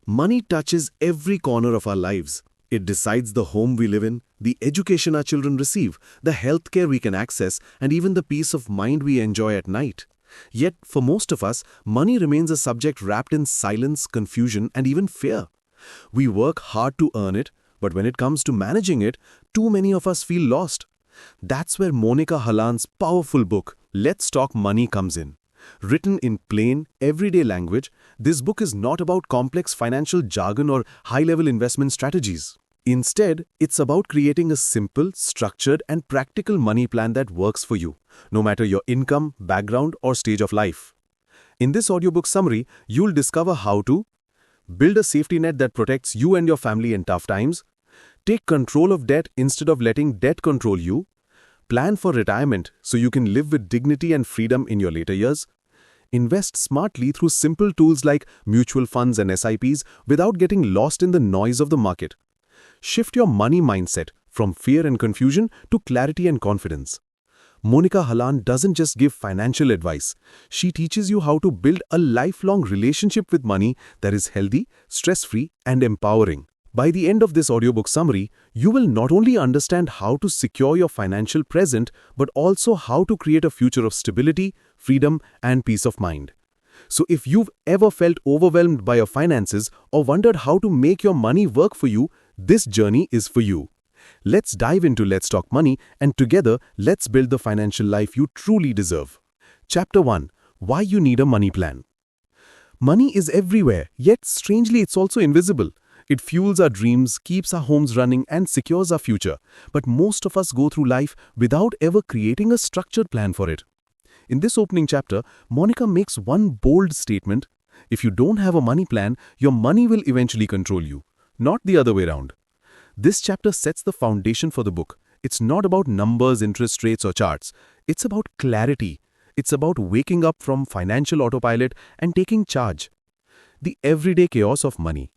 Money touches every corner of our lives. It decides the home we live in, the education our children receive, the healthcare we can access, and even the peace of mind we enjoy at night. Yet, for most of us, money remains a subject wrapped in silence, confusion, and even fear. We work hard to earn it, but when it comes to managing it, too many of us feel lost. That's where Monika Halan's powerful book, Let's Talk Money, comes in. Written in plain, everyday language, this book is not about complex financial jargon or high-level investment strategies. Instead, it's about creating a simple, structured, and practical money plan that works for you, no matter your income, background, or stage of life. In this audiobook summary, you'll discover how to build a safety net that protects you and your family in tough times, take control of debt instead of letting debt control you, plan for retirement so you can live with dignity and freedom in your later years, invest smartly through simple tools like mutual funds and SIPs without getting lost in the noise of the market. Shift your money mindset from fear and confusion to clarity and confidence. Monika Halan doesn't just give financial advice. She teaches you how to build a lifelong relationship with money that is healthy, stress-free, and empowering. By the end of this audiobook summary, you will not only understand how to secure your financial present, but also how to create a future of stability, freedom, and peace of mind. So if you've ever felt overwhelmed by your finances or wondered how to make your money work for you, this journey is for you. Let's dive into Let's Talk Money, and together, let's build the financial life you truly deserve. Chapter 1. Why you need a money plan. Money is everywhere, yet strangely it's also invisible. It fuels our dreams, keeps our homes running, and secures our future. But most of us go through life without ever creating a structured plan for it. In this opening chapter, Monika makes one bold statement. If you don't have a money plan, your money will eventually control you, not the other way around. This chapter sets the foundation for the book. It's not about numbers, interest rates, or charts. It's about clarity. It's about waking up from financial autopilot and taking charge. The everyday chaos of money.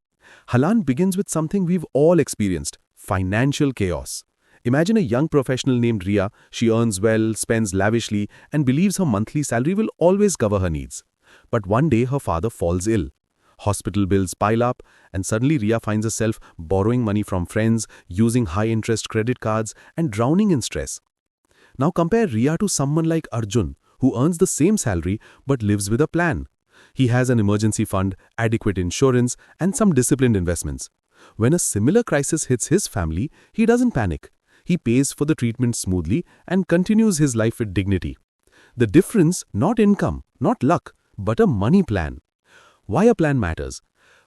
Halan begins with something we've all experienced: financial chaos. Imagine a young professional named Ria. She earns well, spends lavishly, and believes her monthly salary will always cover her needs. But one day her father falls ill. Hospital bills pile up, and suddenly Ria finds herself borrowing money from friends, using high-interest credit cards, and drowning in stress. Now compare Ria to someone like Arjun, who earns the same salary but lives with a plan. He has an emergency fund, adequate insurance, and some disciplined investments. When a similar crisis hits his family, he doesn't panic. He pays for the treatment smoothly and continues his life with dignity. The difference, not income, not luck, but a money plan. Why a plan matters.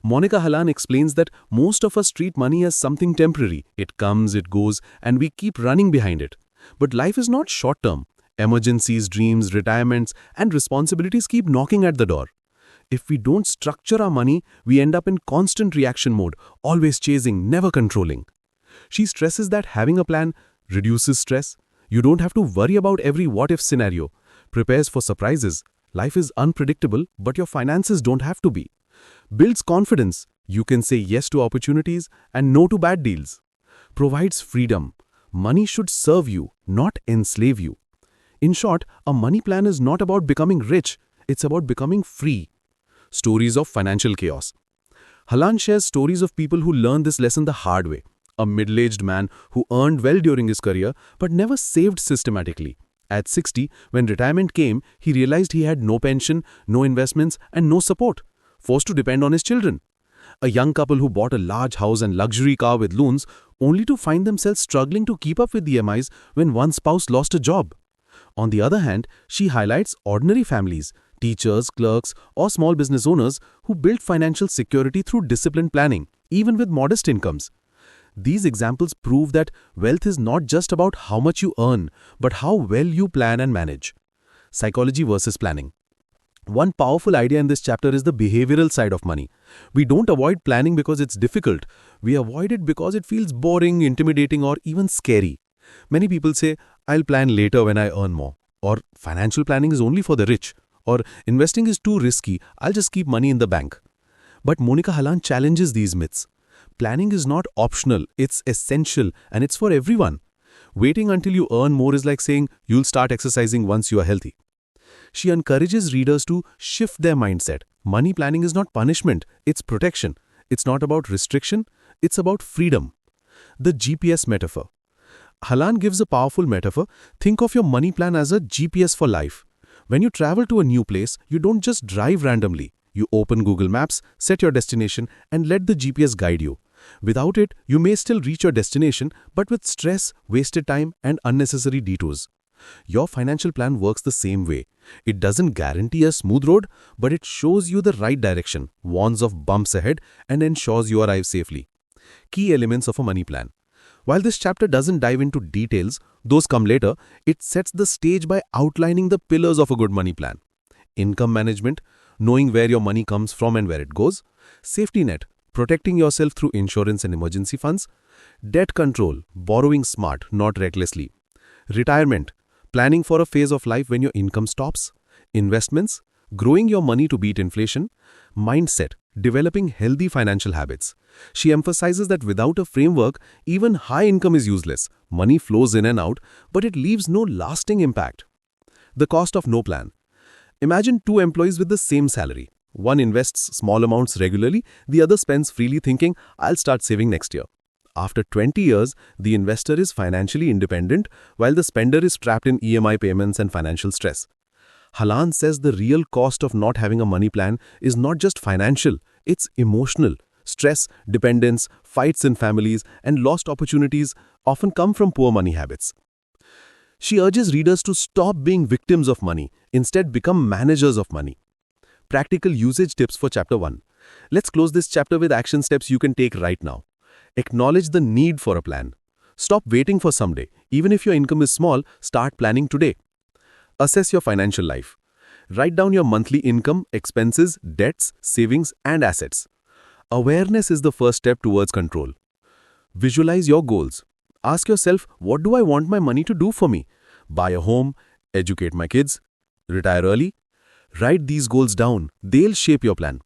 Monika Halan explains that most of us treat money as something temporary. It comes, it goes, and we keep running behind it. But life is not short-term. Emergencies, dreams, retirements, and responsibilities keep knocking at the door. If we don't structure our money, we end up in constant reaction mode, always chasing, never controlling. She stresses that having a plan reduces stress. You don't have to worry about every what-if scenario. Prepares for surprises. Life is unpredictable, but your finances don't have to be. Builds confidence. You can say yes to opportunities and no to bad deals. Provides freedom. Money should serve you, not enslave you. In short, a money plan is not about becoming rich. It's about becoming free. Stories of financial chaos. Halan shares stories of people who learned this lesson the hard way. A middle-aged man who earned well during his career but never saved systematically. At 60, when retirement came, he realized he had no pension, no investments, and no support, forced to depend on his children. A young couple who bought a large house and luxury car with loans, only to find themselves struggling to keep up with the EMIs when one spouse lost a job. On the other hand, she highlights ordinary families, teachers, clerks, or small business owners who built financial security through disciplined planning, even with modest incomes. These examples prove that wealth is not just about how much you earn, but how well you plan and manage. Psychology versus planning. One powerful idea in this chapter is the behavioral side of money. We don't avoid planning because it's difficult. We avoid it because it feels boring, intimidating, or even scary. Many people say, I'll plan later when I earn more. Or financial planning is only for the rich. Or investing is too risky, I'll just keep money in the bank. But Monika Halan challenges these myths. Planning is not optional, it's essential, and it's for everyone. Waiting until you earn more is like saying you'll start exercising once you are healthy. She encourages readers to shift their mindset. Money planning is not punishment, it's protection. It's not about restriction, it's about freedom. The GPS metaphor. Halan gives a powerful metaphor. Think of your money plan as a GPS for life. When you travel to a new place, you don't just drive randomly. You open Google Maps, set your destination, and let the GPS guide you. Without it, you may still reach your destination, but with stress, wasted time, and unnecessary detours. Your financial plan works the same way. It doesn't guarantee a smooth road, but it shows you the right direction, warns of bumps ahead, and ensures you arrive safely. Key elements of a money plan. While this chapter doesn't dive into details, those come later, it sets the stage by outlining the pillars of a good money plan. Income management, knowing where your money comes from and where it goes. Safety net, protecting yourself through insurance and emergency funds. Debt control, borrowing smart, not recklessly. Retirement, planning for a phase of life when your income stops. Investments, growing your money to beat inflation. Mindset, developing healthy financial habits. She emphasizes that without a framework, even high income is useless. Money flows in and out, but it leaves no lasting impact. The cost of no plan. Imagine two employees with the same salary. One invests small amounts regularly, the other spends freely thinking, I'll start saving next year. After 20 years, the investor is financially independent, while the spender is trapped in EMI payments and financial stress. Halan says the real cost of not having a money plan is not just financial, it's emotional. Stress, dependence, fights in families, and lost opportunities often come from poor money habits. She urges readers to stop being victims of money, instead become managers of money. Practical usage tips for Chapter 1. Let's close this chapter with action steps you can take right now. Acknowledge the need for a plan. Stop waiting for someday. Even if your income is small, start planning today. Assess your financial life. Write down your monthly income, expenses, debts, savings, and assets. Awareness is the first step towards control. Visualize your goals. Ask yourself, what do I want my money to do for me? Buy a home, educate my kids, retire early. Write these goals down. They'll shape your plan.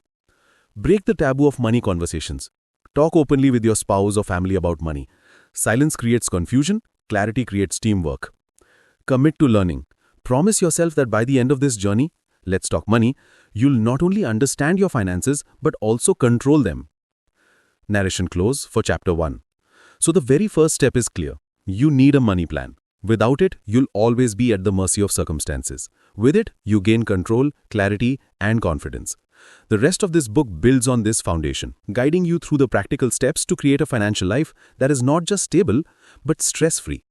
Break the taboo of money conversations. Talk openly with your spouse or family about money. Silence creates confusion. Clarity creates teamwork. Commit to learning. Promise yourself that by the end of this journey, let's talk money, you'll not only understand your finances, but also control them. Narration close for Chapter 1. So the very first step is clear. You need a money plan. Without it, you'll always be at the mercy of circumstances. With it, you gain control, clarity, and confidence. The rest of this book builds on this foundation, guiding you through the practical steps to create a financial life that is not just stable, but stress-free.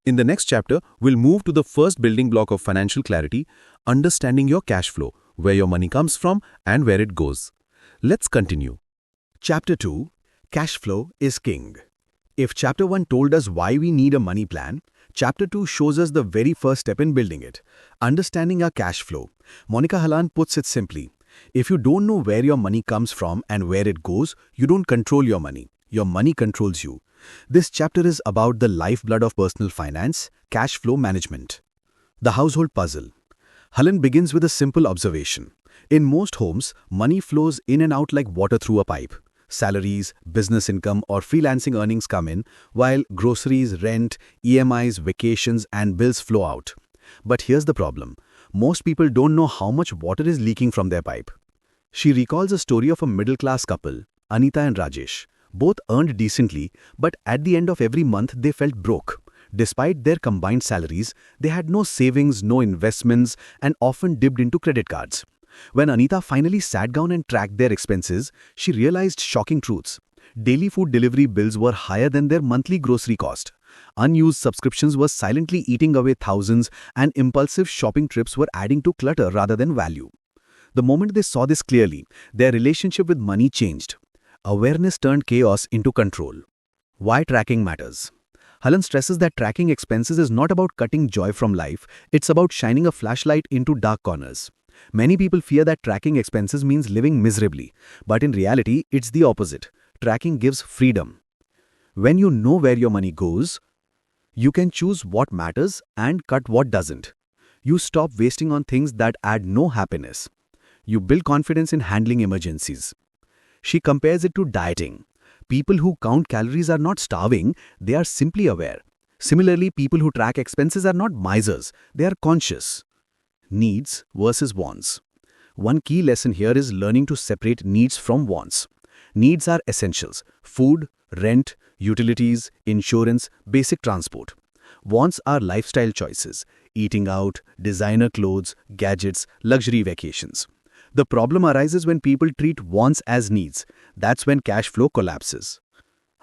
In the next chapter, we'll move to the first building block of financial clarity, understanding your cash flow, where your money comes from and where it goes. Let's continue. Chapter 2, Cash Flow is King. If Chapter 1 told us why we need a money plan, Chapter 2 shows us the very first step in building it, understanding our cash flow. Monika Halan puts it simply, if you don't know where your money comes from and where it goes, you don't control your money. Your money controls you. This chapter is about the lifeblood of personal finance, cash flow management. The household puzzle. Halan begins with a simple observation. In most homes, money flows in and out like water through a pipe. Salaries, business income, or freelancing earnings come in, while groceries, rent, EMIs, vacations, and bills flow out. But here's the problem. Most people don't know how much water is leaking from their pipe. She recalls a story of a middle-class couple, Anita and Rajesh. Both earned decently, but at the end of every month they felt broke. Despite their combined salaries, they had no savings, no investments, and often dipped into credit cards. When Anita finally sat down and tracked their expenses, she realized shocking truths. Daily food delivery bills were higher than their monthly grocery cost. Unused subscriptions were silently eating away thousands, and impulsive shopping trips were adding to clutter rather than value. The moment they saw this clearly, their relationship with money changed. Awareness turned chaos into control. Why tracking matters. Halan stresses that tracking expenses is not about cutting joy from life, it's about shining a flashlight into dark corners. Many people fear that tracking expenses means living miserably, but in reality, it's the opposite. Tracking gives freedom. When you know where your money goes, you can choose what matters and cut what doesn't. You stop wasting on things that add no happiness. You build confidence in handling emergencies. She compares it to dieting. People who count calories are not starving, they are simply aware. Similarly, people who track expenses are not misers, they are conscious. Needs versus wants. One key lesson here is learning to separate needs from wants. Needs are essentials: food, rent, utilities, insurance, basic transport. Wants are lifestyle choices: eating out, designer clothes, gadgets, luxury vacations. The problem arises when people treat wants as needs. That's when cash flow collapses.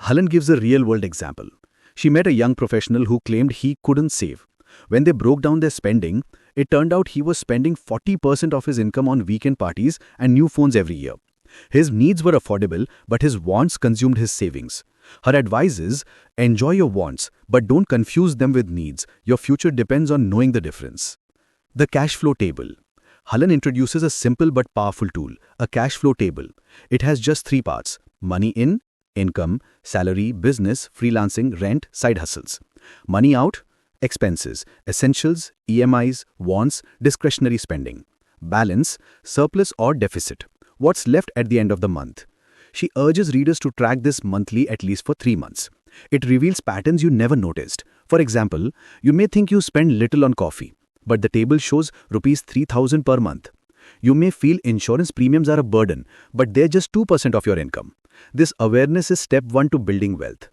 Halan gives a real-world example. She met a young professional who claimed he couldn't save. When they broke down their spending, it turned out he was spending 40% of his income on weekend parties and new phones every year. His needs were affordable, but his wants consumed his savings. Her advice is, enjoy your wants, but don't confuse them with needs. Your future depends on knowing the difference. The cash flow table. Halan introduces a simple but powerful tool, a cash flow table. It has just 3 parts: money in, income, salary, business, freelancing, rent, side hustles. Money out, expenses, essentials, EMIs, wants, discretionary spending. Balance, surplus or deficit. What's left at the end of the month? She urges readers to track this monthly at least for 3 months. It reveals patterns you never noticed. For example, you may think you spend little on coffee, but the table shows rupees 3,000 per month. You may feel insurance premiums are a burden, but they're just 2% of your income. This awareness is step 1 to building wealth.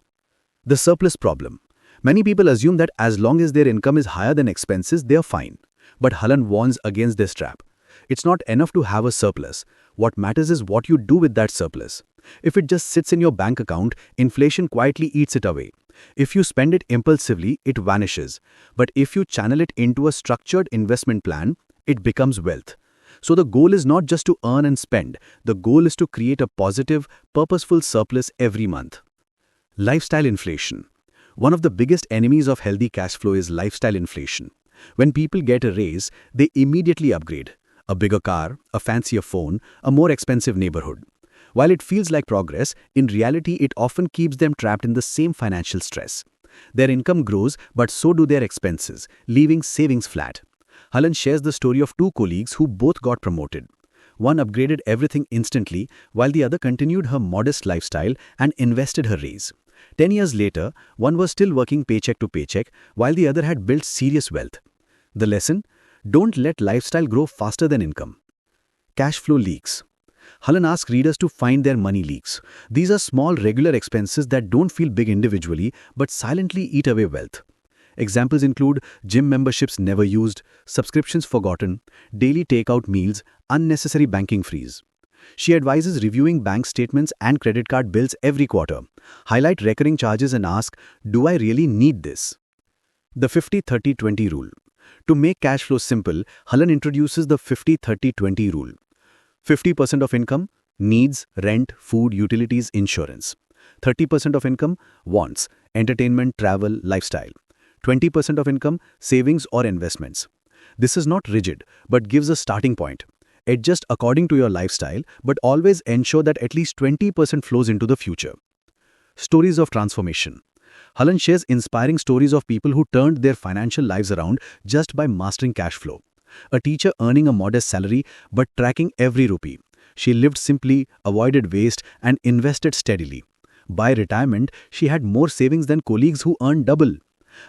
The surplus problem. Many people assume that as long as their income is higher than expenses, they are fine. But Halan warns against this trap. It's not enough to have a surplus. What matters is what you do with that surplus. If it just sits in your bank account, inflation quietly eats it away. If you spend it impulsively, it vanishes. But if you channel it into a structured investment plan, it becomes wealth. So the goal is not just to earn and spend. The goal is to create a positive, purposeful surplus every month. Lifestyle inflation. One of the biggest enemies of healthy cash flow is lifestyle inflation. When people get a raise, they immediately upgrade. A bigger car, a fancier phone, a more expensive neighborhood. While it feels like progress, in reality it often keeps them trapped in the same financial stress. Their income grows, but so do their expenses, leaving savings flat. Halan shares the story of 2 colleagues who both got promoted. One upgraded everything instantly, while the other continued her modest lifestyle and invested her raise. 10 years later, one was still working paycheck to paycheck, while the other had built serious wealth. The lesson? Don't let lifestyle grow faster than income. Cash flow leaks. Halan asks readers to find their money leaks. These are small regular expenses that don't feel big individually, but silently eat away wealth. Examples include gym memberships never used, subscriptions forgotten, daily takeout meals, unnecessary banking fees. She advises reviewing bank statements and credit card bills every quarter. Highlight recurring charges and ask, do I really need this? The 50-30-20 rule. To make cash flow simple, Halan introduces the 50-30-20 rule. 50% of income, needs, rent, food, utilities, insurance. 30% of income, wants, entertainment, travel, lifestyle. 20% of income, savings or investments. This is not rigid, but gives a starting point. Adjust according to your lifestyle, but always ensure that at least 20% flows into the future. Stories of transformation. Halan shares inspiring stories of people who turned their financial lives around just by mastering cash flow. A teacher earning a modest salary but tracking every rupee. She lived simply, avoided waste, and invested steadily. By retirement, she had more savings than colleagues who earned double.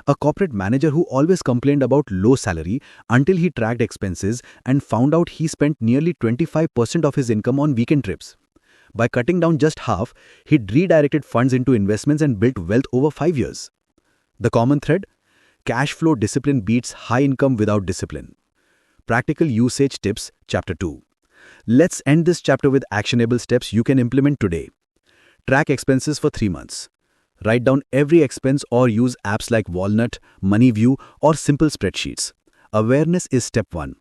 A corporate manager who always complained about low salary until he tracked expenses and found out he spent nearly 25% of his income on weekend trips. By cutting down just half, he'd redirected funds into investments and built wealth over 5 years. The common thread? Cash flow discipline beats high income without discipline. Practical usage tips, Chapter 2. Let's end this chapter with actionable steps you can implement today. Track expenses for 3 months. Write down every expense or use apps like Walnut, MoneyView, or simple spreadsheets. Awareness is step 1.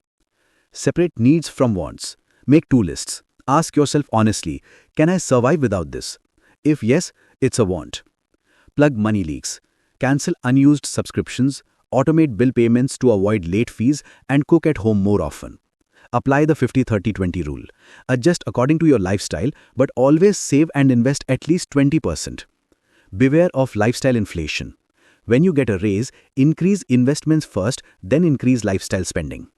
Separate needs from wants. Make 2 lists. Ask yourself honestly, can I survive without this? If yes, it's a want. Plug money leaks. Cancel unused subscriptions, automate bill payments to avoid late fees, and cook at home more often. Apply the 50-30-20 rule. Adjust according to your lifestyle, but always save and invest at least 20%. Beware of lifestyle inflation. When you get a raise, increase investments first, then increase lifestyle spending.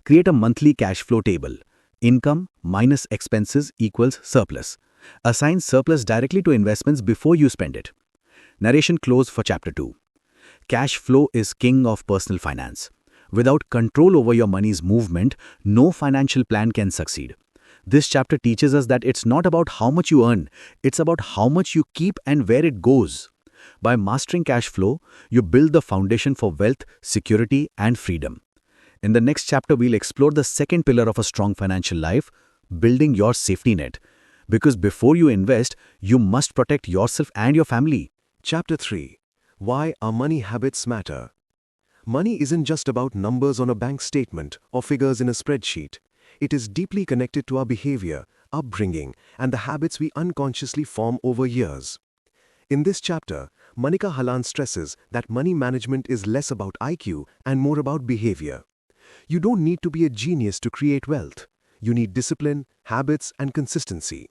Create a monthly cash flow table. Income minus expenses equals surplus. Assign surplus directly to investments before you spend it. Narration close for Chapter 2. Cash flow is king of personal finance. Without control over your money's movement, no financial plan can succeed. This chapter teaches us that it's not about how much you earn, it's about how much you keep and where it goes. By mastering cash flow, you build the foundation for wealth, security, and freedom. In the next chapter, we'll explore the second pillar of a strong financial life, building your safety net. Because before you invest, you must protect yourself and your family. Chapter 3. Why our money habits matter. Money isn't just about numbers on a bank statement or figures in a spreadsheet. It is deeply connected to our behavior, upbringing, and the habits we unconsciously form over years. In this chapter, Monika Halan stresses that money management is less about IQ and more about behavior. You don't need to be a genius to create wealth. You need discipline, habits, and consistency.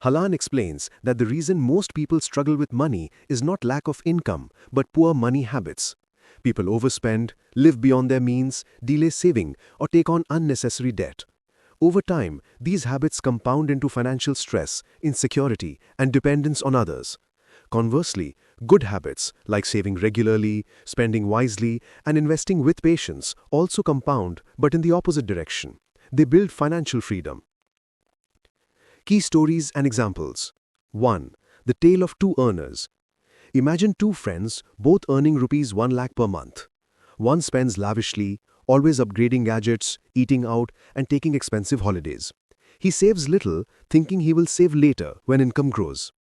Halan explains that the reason most people struggle with money is not lack of income, but poor money habits. People overspend, live beyond their means, delay saving, or take on unnecessary debt. Over time, these habits compound into financial stress, insecurity, and dependence on others. Conversely, good habits like saving regularly, spending wisely, and investing with patience also compound, but in the opposite direction. They build financial freedom. Key stories and examples. 1. The tale of two earners. Imagine two friends, both earning rupees 1 lakh per month. One spends lavishly, always upgrading gadgets, eating out, and taking expensive holidays. He saves little, thinking he will save later when income grows.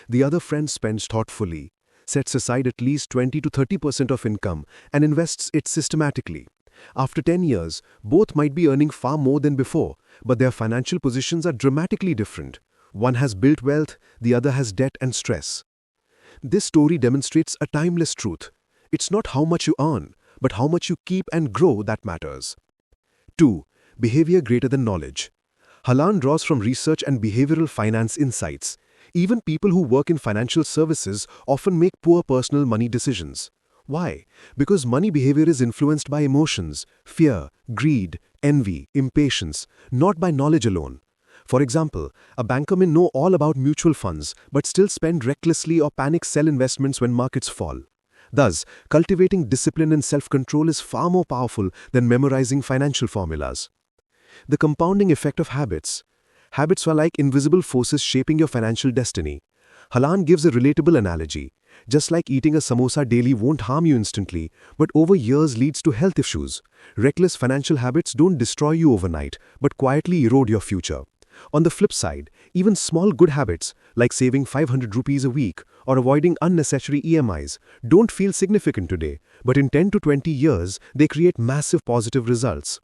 The other friend spends thoughtfully, sets aside at least 20 to 30% of income, and invests it systematically. After 10 years, both might be earning far more than before, but their financial positions are dramatically different. One has built wealth, the other has debt and stress. This story demonstrates a timeless truth. It's not how much you earn, but how much you keep and grow that matters. 2. Behavior greater than knowledge. Halan draws from research and behavioral finance insights. Even people who work in financial services often make poor personal money decisions. Why? Because money behavior is influenced by emotions, fear, greed, envy, impatience, not by knowledge alone. For example, a banker may know all about mutual funds but still spend recklessly or panic sell investments when markets fall. Thus, cultivating discipline and self-control is far more powerful than memorizing financial formulas. The compounding effect of habits. Habits are like invisible forces shaping your financial destiny. Halan gives a relatable analogy. Just like eating a samosa daily won't harm you instantly, but over years leads to health issues. Reckless financial habits don't destroy you overnight, but quietly erode your future. On the flip side, even small good habits, like saving 500 rupees a week or avoiding unnecessary EMIs, don't feel significant today, but in 10 to 20 years, they create massive positive results.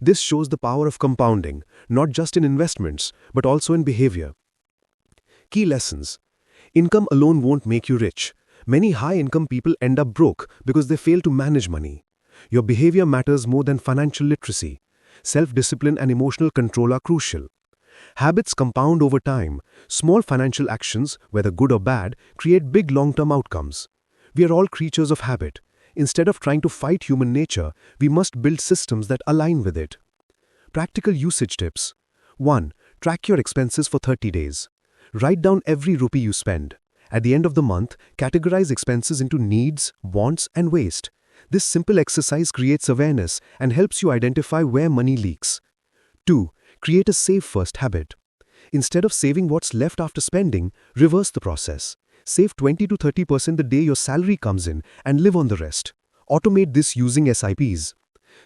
This shows the power of compounding, not just in investments, but also in behavior. Key lessons. Income alone won't make you rich. Many high-income people end up broke because they fail to manage money. Your behavior matters more than financial literacy. Self-discipline and emotional control are crucial. Habits compound over time. Small financial actions, whether good or bad, create big long-term outcomes. We are all creatures of habit. Instead of trying to fight human nature, we must build systems that align with it. Practical usage tips. 1. Track your expenses for 30 days. Write down every rupee you spend. At the end of the month, categorize expenses into needs, wants, and waste. This simple exercise creates awareness and helps you identify where money leaks. 2. Create a save first habit. Instead of saving what's left after spending, reverse the process. Save 20 to 30% the day your salary comes in and live on the rest. Automate this using SIPs.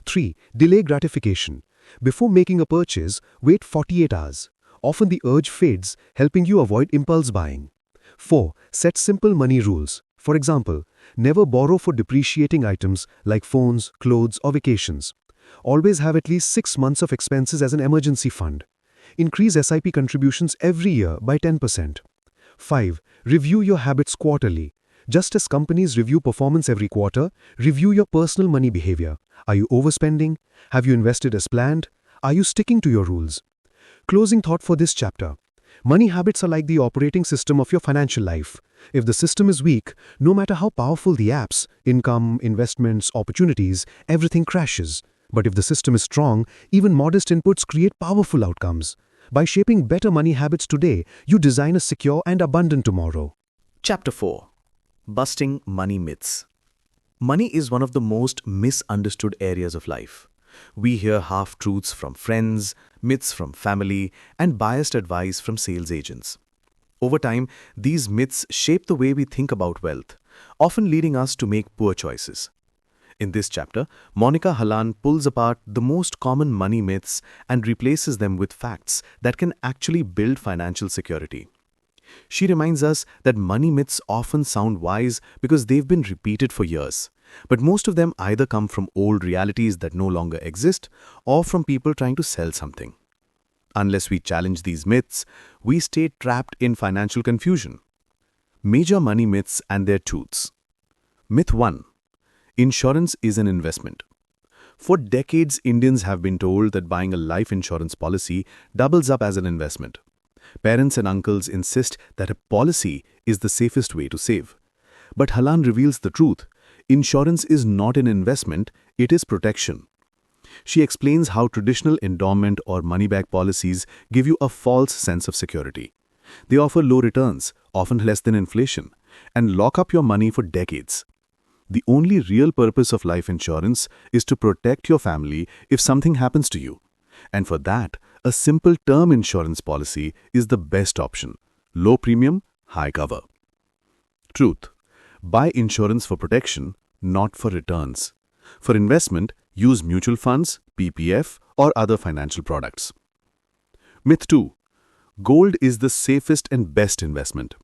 3. Delay gratification. Before making a purchase, wait 48 hours. Often the urge fades, helping you avoid impulse buying. 4. Set simple money rules. For example, never borrow for depreciating items like phones, clothes, or vacations. Always have at least 6 months of expenses as an emergency fund. Increase SIP contributions every year by 10%. 5. Review your habits quarterly. Just as companies review performance every quarter, review your personal money behavior. Are you overspending? Have you invested as planned? Are you sticking to your rules? Closing thought for this chapter. Money habits are like the operating system of your financial life. If the system is weak, no matter how powerful the apps, income, investments, opportunities, everything crashes. But if the system is strong, even modest inputs create powerful outcomes. By shaping better money habits today, you design a secure and abundant tomorrow. Chapter 4. Busting Money Myths. Money is one of the most misunderstood areas of life. We hear half-truths from friends, myths from family, and biased advice from sales agents. Over time, these myths shape the way we think about wealth, often leading us to make poor choices. In this chapter, Monika Halan pulls apart the most common money myths and replaces them with facts that can actually build financial security. She reminds us that money myths often sound wise because they've been repeated for years, but most of them either come from old realities that no longer exist or from people trying to sell something. Unless we challenge these myths, we stay trapped in financial confusion. Major money myths and their truths. Myth 1. Insurance is an investment. For decades, Indians have been told that buying a life insurance policy doubles up as an investment. Parents and uncles insist that a policy is the safest way to save. But Halan reveals the truth. Insurance is not an investment, it is protection. She explains how traditional endowment or money-back policies give you a false sense of security. They offer low returns, often less than inflation, and lock up your money for decades. The only real purpose of life insurance is to protect your family if something happens to you. And for that, a simple term insurance policy is the best option. Low premium, high cover. Truth. Buy insurance for protection, not for returns. For investment, use mutual funds, PPF, or other financial products. Myth 2. Gold is the safest and best investment.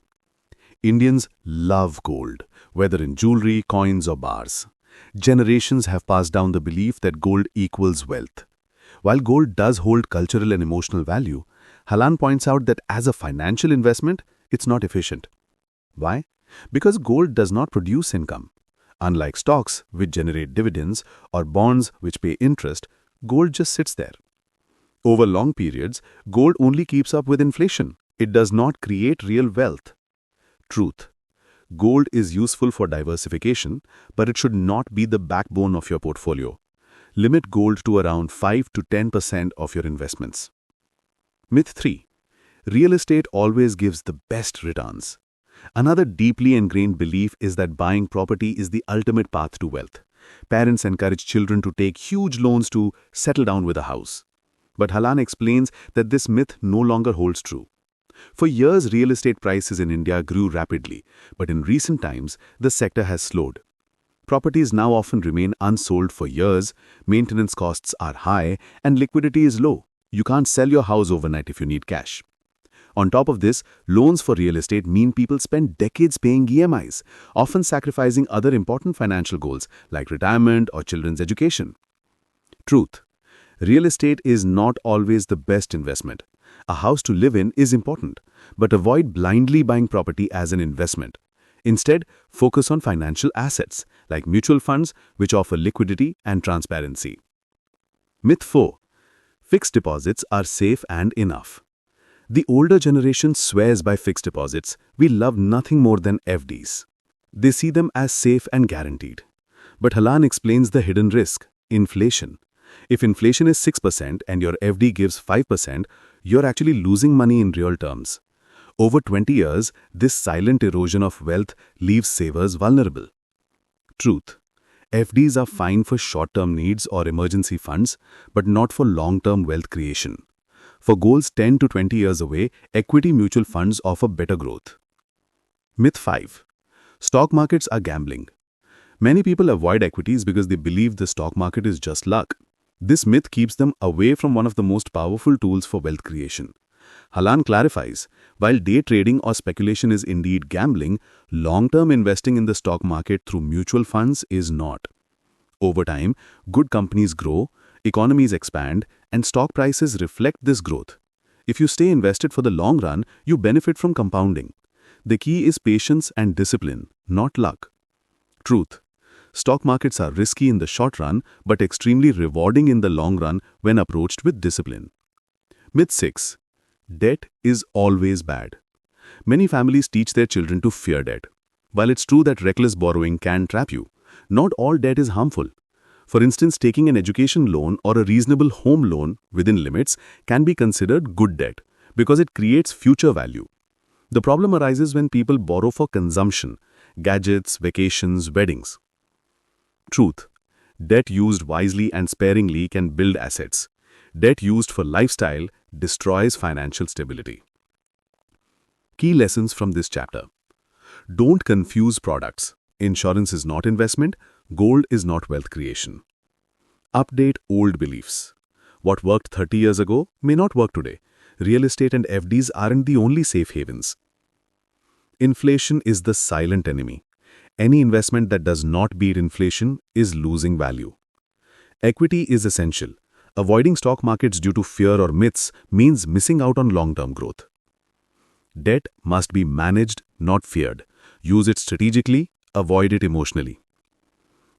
Indians love gold, whether in jewelry, coins, or bars. Generations have passed down the belief that gold equals wealth. While gold does hold cultural and emotional value, Halan points out that as a financial investment, it's not efficient. Why? Because gold does not produce income. Unlike stocks, which generate dividends, or bonds, which pay interest, gold just sits there. Over long periods, gold only keeps up with inflation. It does not create real wealth. Truth. Gold is useful for diversification, but it should not be the backbone of your portfolio. Limit gold to around 5 to 10% of your investments. Myth 3. Real estate always gives the best returns. Another deeply ingrained belief is that buying property is the ultimate path to wealth. Parents encourage children to take huge loans to settle down with a house. But Halan explains that this myth no longer holds true. For years, real estate prices in India grew rapidly, but in recent times, the sector has slowed. Properties now often remain unsold for years, maintenance costs are high, and liquidity is low. You can't sell your house overnight if you need cash. On top of this, loans for real estate mean people spend decades paying EMIs, often sacrificing other important financial goals like retirement or children's education. Truth. Real estate is not always the best investment. A house to live in is important, but avoid blindly buying property as an investment. Instead, focus on financial assets like mutual funds, which offer liquidity and transparency. Myth 4. Fixed deposits are safe and enough. The older generation swears by fixed deposits. We love nothing more than FDs. They see them as safe and guaranteed. But Halan explains the hidden risk: inflation. If inflation is 6% and your FD gives 5%, you're actually losing money in real terms. Over 20 years, this silent erosion of wealth leaves savers vulnerable. Truth. FDs are fine for short-term needs or emergency funds, but not for long-term wealth creation. For goals 10 to 20 years away, equity mutual funds offer better growth. Myth 5. Stock markets are gambling. Many people avoid equities because they believe the stock market is just luck. This myth keeps them away from one of the most powerful tools for wealth creation. Halan clarifies, while day trading or speculation is indeed gambling, long-term investing in the stock market through mutual funds is not. Over time, good companies grow, economies expand, and stock prices reflect this growth. If you stay invested for the long run, you benefit from compounding. The key is patience and discipline, not luck. Truth. Stock markets are risky in the short run, but extremely rewarding in the long run when approached with discipline. Myth 6. Debt is always bad. Many families teach their children to fear debt. While it's true that reckless borrowing can trap you, not all debt is harmful. For instance, taking an education loan or a reasonable home loan within limits can be considered good debt because it creates future value. The problem arises when people borrow for consumption, gadgets, vacations, weddings. Truth. Debt used wisely and sparingly can build assets. Debt used for lifestyle destroys financial stability. Key lessons from this chapter. Don't confuse products. Insurance is not investment. Gold is not wealth creation. Update old beliefs. What worked 30 years ago may not work today. Real estate and FDs aren't the only safe havens. Inflation is the silent enemy. Any investment that does not beat inflation is losing value. Equity is essential. Avoiding stock markets due to fear or myths means missing out on long-term growth. Debt must be managed, not feared. Use it strategically, avoid it emotionally.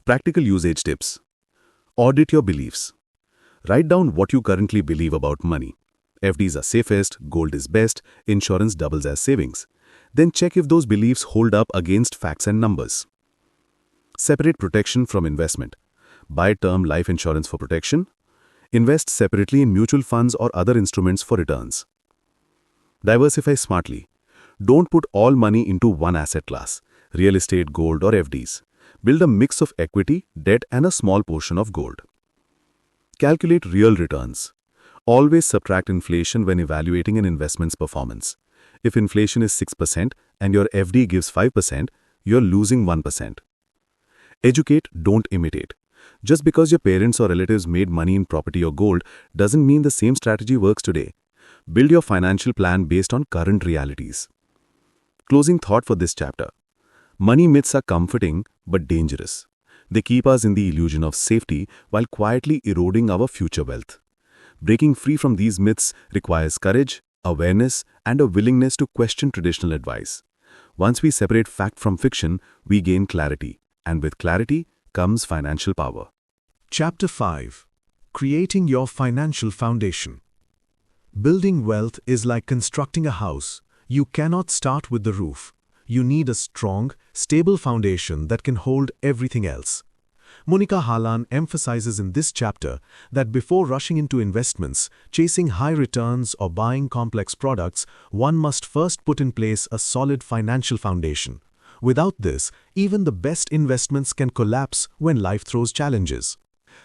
Practical usage tips. Audit your beliefs. Write down what you currently believe about money. FDs are safest, gold is best, insurance doubles as savings. Then check if those beliefs hold up against facts and numbers. Separate protection from investment. Buy term life insurance for protection. Invest separately in mutual funds or other instruments for returns. Diversify smartly. Don't put all money into one asset class, real estate, gold or FDs. Build a mix of equity, debt and a small portion of gold. Calculate real returns. Always subtract inflation when evaluating an investment's performance. If inflation is 6% and your FD gives 5%, you're losing 1%. Educate, don't imitate. Just because your parents or relatives made money in property or gold doesn't mean the same strategy works today. Build your financial plan based on current realities. Closing thought for this chapter. Money myths are comforting but dangerous. They keep us in the illusion of safety while quietly eroding our future wealth. Breaking free from these myths requires courage, awareness, and a willingness to question traditional advice. Once we separate fact from fiction, we gain clarity, and with clarity comes financial power. Chapter 5. Creating your financial foundation. Building wealth is like constructing a house. You cannot start with the roof. You need a strong, stable foundation that can hold everything else. Monika Halan emphasizes in this chapter that before rushing into investments, chasing high returns or buying complex products, one must first put in place a solid financial foundation. Without this, even the best investments can collapse when life throws challenges.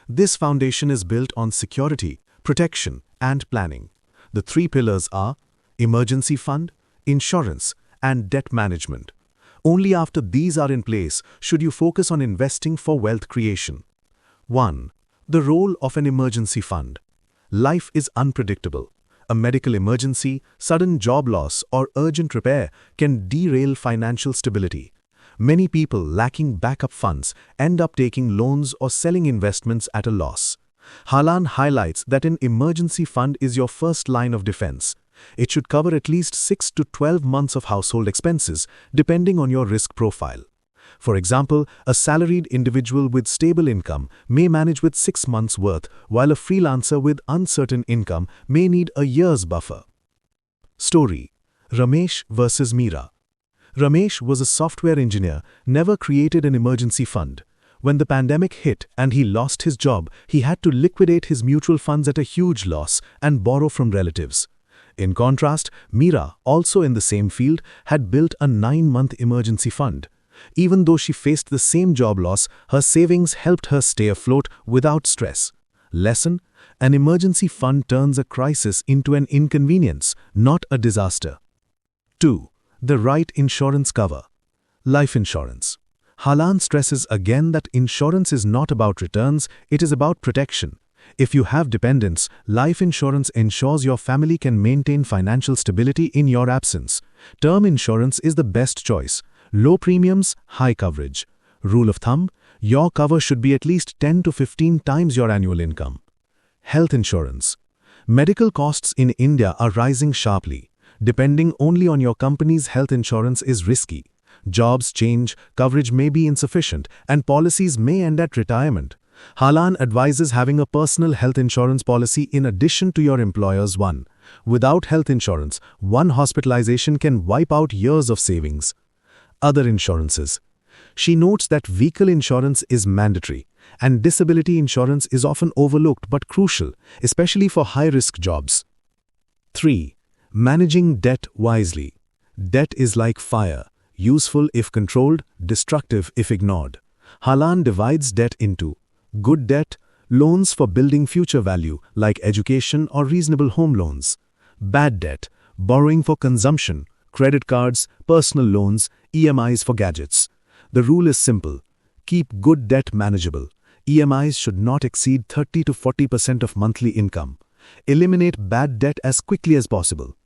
This foundation is built on security, protection, and planning. The three pillars are emergency fund, insurance, and debt management. Only after these are in place should you focus on investing for wealth creation. 1. The role of an emergency fund. Life is unpredictable. A medical emergency, sudden job loss, or urgent repair can derail financial stability. Many people lacking backup funds end up taking loans or selling investments at a loss. Halan highlights that an emergency fund is your first line of defense. It should cover at least 6 to 12 months of household expenses, depending on your risk profile. For example, a salaried individual with stable income may manage with 6 months' worth, while a freelancer with uncertain income may need a year's buffer. Story: Ramesh versus Meera. Ramesh was a software engineer, never created an emergency fund. When the pandemic hit and he lost his job, he had to liquidate his mutual funds at a huge loss and borrow from relatives. In contrast, Meera, also in the same field, had built a 9-month emergency fund. Even though she faced the same job loss, her savings helped her stay afloat without stress. Lesson: an emergency fund turns a crisis into an inconvenience, not a disaster. 2. The right insurance cover. Life insurance. Halan stresses again that insurance is not about returns, it is about protection. If you have dependents, life insurance ensures your family can maintain financial stability in your absence. Term insurance is the best choice. Low premiums, high coverage. Rule of thumb: your cover should be at least 10 to 15 times your annual income. Health insurance. Medical costs in India are rising sharply. Depending only on your company's health insurance is risky. Jobs change, coverage may be insufficient, and policies may end at retirement. Halan advises having a personal health insurance policy in addition to your employer's one. Without health insurance, one hospitalization can wipe out years of savings. Other insurances. She notes that vehicle insurance is mandatory, and disability insurance is often overlooked but crucial, especially for high-risk jobs. 3. Managing debt wisely. Debt is like fire, useful if controlled, destructive if ignored. Halan divides debt into Good debt, loans for building future value like education or reasonable home loans. Bad debt, borrowing for consumption, credit cards, personal loans, EMIs for gadgets. The rule is simple. Keep good debt manageable. EMIs should not exceed 30 to 40% of monthly income. Eliminate bad debt as quickly as possible.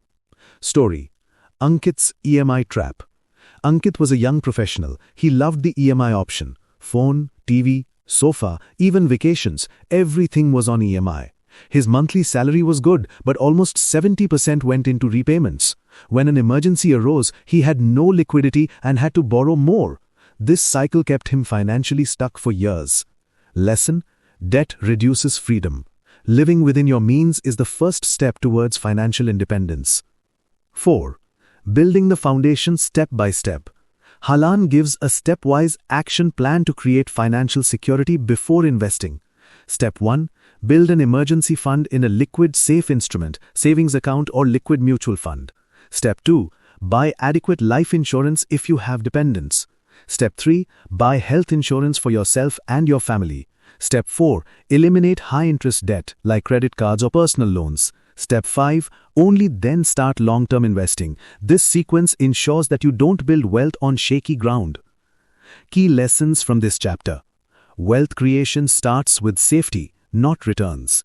Story: Ankit's EMI trap. Ankit was a young professional. He loved the EMI option. Phone, TV, sofa, even vacations, everything was on EMI. His monthly salary was good, but almost 70% went into repayments. When an emergency arose, he had no liquidity and had to borrow more. This cycle kept him financially stuck for years. Lesson: debt reduces freedom. Living within your means is the first step towards financial independence. 4. Building the foundation step by step. Halan gives a stepwise action plan to create financial security before investing. Step 1. Build an emergency fund in a liquid safe instrument, savings account or liquid mutual fund. Step 2. Buy adequate life insurance if you have dependents. Step 3. Buy health insurance for yourself and your family. Step 4. Eliminate high-interest debt like credit cards or personal loans. Step 5. Only then start long-term investing. This sequence ensures that you don't build wealth on shaky ground. Key lessons from this chapter. Wealth creation starts with safety, not returns.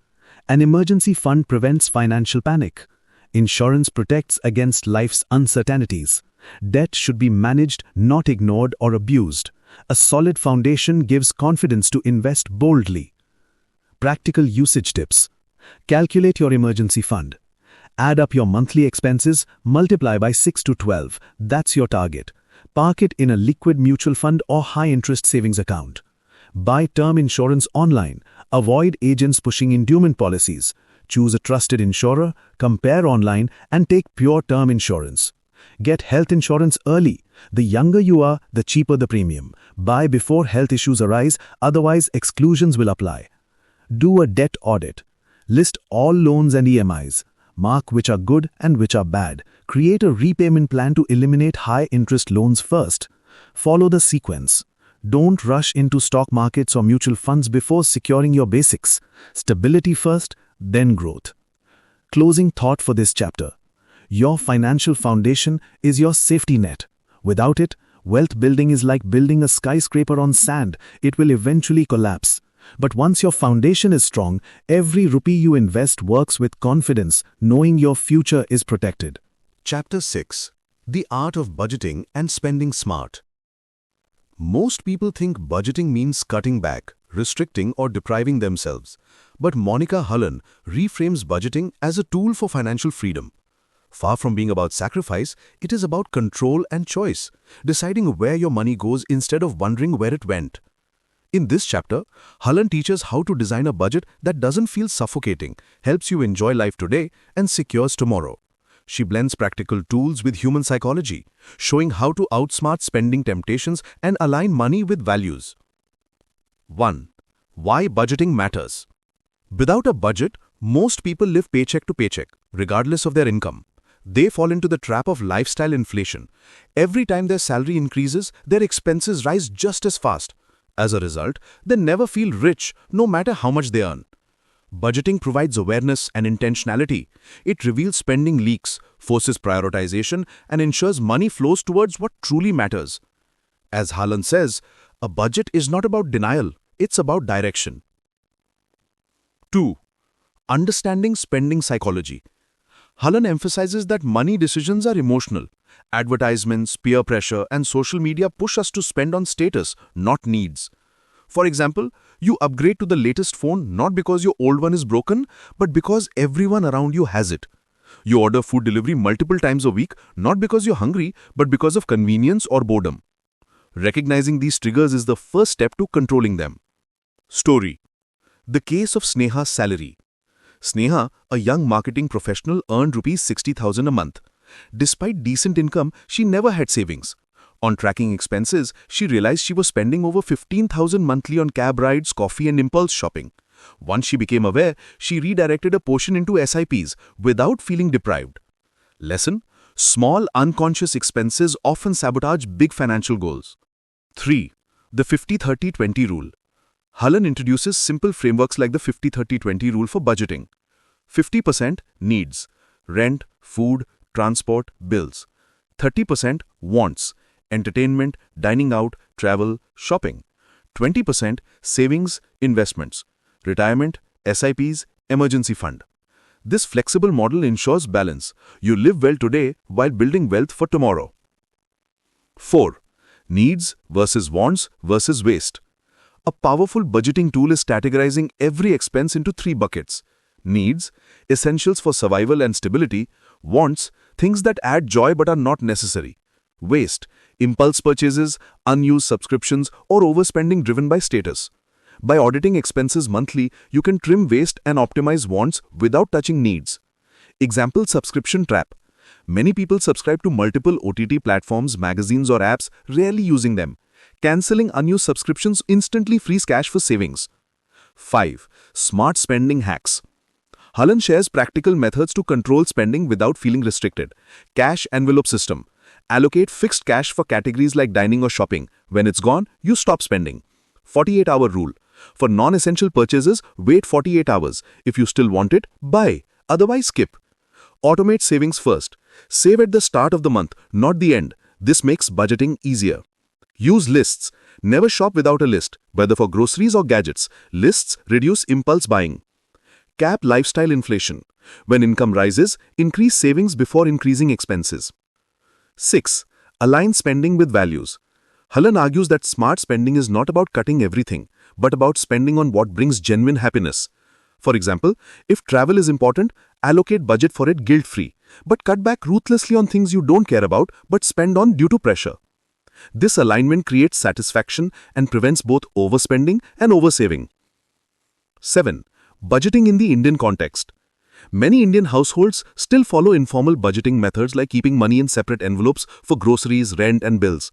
An emergency fund prevents financial panic. Insurance protects against life's uncertainties. Debt should be managed, not ignored or abused. A solid foundation gives confidence to invest boldly. Practical usage tips. Calculate your emergency fund. Add up your monthly expenses, multiply by 6 to 12. That's your target. Park it in a liquid mutual fund or high-interest savings account. Buy term insurance online. Avoid agents pushing endowment policies. Choose a trusted insurer, compare online, and take pure term insurance. Get health insurance early. The younger you are, the cheaper the premium. Buy before health issues arise, otherwise exclusions will apply. Do a debt audit. List all loans and EMIs. Mark which are good and which are bad. Create a repayment plan to eliminate high-interest loans first. Follow the sequence. Don't rush into stock markets or mutual funds before securing your basics. Stability first, then growth. Closing thought for this chapter. Your financial foundation is your safety net. Without it, wealth building is like building a skyscraper on sand. It will eventually collapse. But once your foundation is strong, every rupee you invest works with confidence, knowing your future is protected. Chapter 6. The Art of Budgeting and Spending Smart. Most people think budgeting means cutting back, restricting or depriving themselves. But Monika Halan reframes budgeting as a tool for financial freedom. Far from being about sacrifice, it is about control and choice, deciding where your money goes instead of wondering where it went. In this chapter, Halan teaches how to design a budget that doesn't feel suffocating, helps you enjoy life today, and secures tomorrow. She blends practical tools with human psychology, showing how to outsmart spending temptations and align money with values. 1. Why budgeting matters. Without a budget, most people live paycheck to paycheck, regardless of their income. They fall into the trap of lifestyle inflation. Every time their salary increases, their expenses rise just as fast. As a result, they never feel rich, no matter how much they earn. Budgeting provides awareness and intentionality. It reveals spending leaks, forces prioritization, and ensures money flows towards what truly matters. As Halan says, a budget is not about denial, it's about direction. 2. Understanding spending psychology. Halan emphasizes that money decisions are emotional. Advertisements, peer pressure, and social media push us to spend on status, not needs. For example, you upgrade to the latest phone not because your old one is broken, but because everyone around you has it. You order food delivery multiple times a week, not because you're hungry, but because of convenience or boredom. Recognizing these triggers is the first step to controlling them. Story. The case of Sneha's salary. Sneha, a young marketing professional, earned Rs 60,000 a month. Despite decent income, she never had savings. On tracking expenses, she realized she was spending over 15,000 monthly on cab rides, coffee and impulse shopping. Once she became aware, she redirected a portion into SIPs without feeling deprived. Lesson: small unconscious expenses often sabotage big financial goals. 3. The 50-30-20 rule. Halan introduces simple frameworks like the 50-30-20 rule for budgeting. 50% needs, rent, food, transport, bills. 30% wants, entertainment, dining out, travel, shopping. 20% savings, investments, retirement, SIPs, emergency fund. This flexible model ensures balance. You live well today while building wealth for tomorrow. 4. Needs versus wants versus waste. A powerful budgeting tool is categorizing every expense into 3 buckets. Needs, essentials for survival and stability. Wants, things that add joy but are not necessary. Waste, impulse purchases, unused subscriptions, or overspending driven by status. By auditing expenses monthly, you can trim waste and optimize wants without touching needs. Example: subscription trap. Many people subscribe to multiple OTT platforms, magazines, or apps, rarely using them. Canceling unused subscriptions instantly frees cash for savings. 5. Smart spending hacks. Halan shares practical methods to control spending without feeling restricted. Cash envelope system. Allocate fixed cash for categories like dining or shopping. When it's gone, you stop spending. 48-hour rule. For non-essential purchases, wait 48 hours. If you still want it, buy. Otherwise, skip. Automate savings first. Save at the start of the month, not the end. This makes budgeting easier. Use lists. Never shop without a list, whether for groceries or gadgets. Lists reduce impulse buying. Cap lifestyle inflation. When income rises, increase savings before increasing expenses. 6. Align spending with values. Halan argues that smart spending is not about cutting everything, but about spending on what brings genuine happiness. For example, if travel is important, allocate budget for it guilt-free, but cut back ruthlessly on things you don't care about but spend on due to pressure. This alignment creates satisfaction and prevents both overspending and oversaving. 7. Budgeting in the Indian context. Many Indian households still follow informal budgeting methods like keeping money in separate envelopes for groceries, rent, and bills.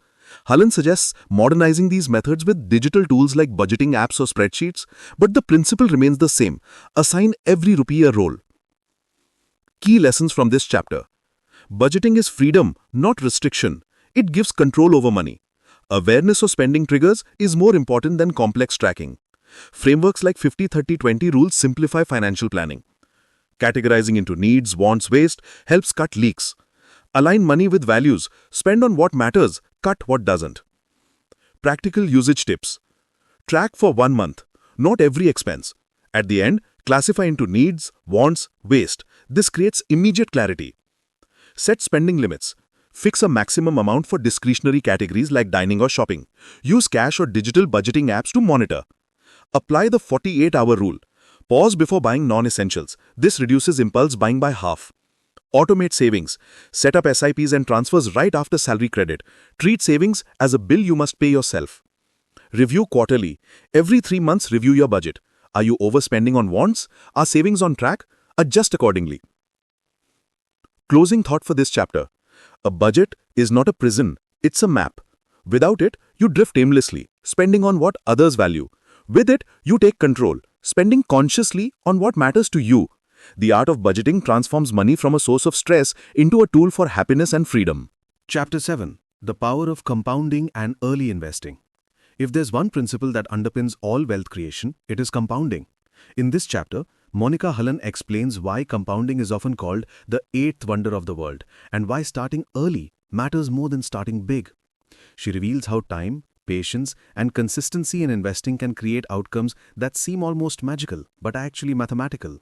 Halan suggests modernizing these methods with digital tools like budgeting apps or spreadsheets, but the principle remains the same: assign every rupee a role. Key lessons from this chapter. Budgeting is freedom, not restriction. It gives control over money. Awareness of spending triggers is more important than complex tracking. Frameworks like 50-30-20 rules simplify financial planning. Categorizing into needs, wants, waste helps cut leaks. Align money with values. Spend on what matters, cut what doesn't. Practical usage tips. Track for 1 month. Note every expense. At the end, classify into needs, wants, waste. This creates immediate clarity. Set spending limits. Fix a maximum amount for discretionary categories like dining or shopping. Use cash or digital budgeting apps to monitor. Apply the 48-hour rule. Pause before buying non-essentials. This reduces impulse buying by half. Automate savings. Set up SIPs and transfers right after salary credit. Treat savings as a bill you must pay yourself. Review quarterly. Every 3 months, review your budget. Are you overspending on wants? Are savings on track? Adjust accordingly. Closing thought for this chapter. A budget is not a prison, it's a map. Without it, you drift aimlessly, spending on what others value. With it, you take control, spending consciously on what matters to you. The art of budgeting transforms money from a source of stress into a tool for happiness and freedom. Chapter 7. The Power of Compounding and Early Investing. If there's one principle that underpins all wealth creation, it is compounding. In this chapter, Monika Halan explains why compounding is often called the 8th wonder of the world and why starting early matters more than starting big. She reveals how time, patience, and consistency in investing can create outcomes that seem almost magical but are actually mathematical.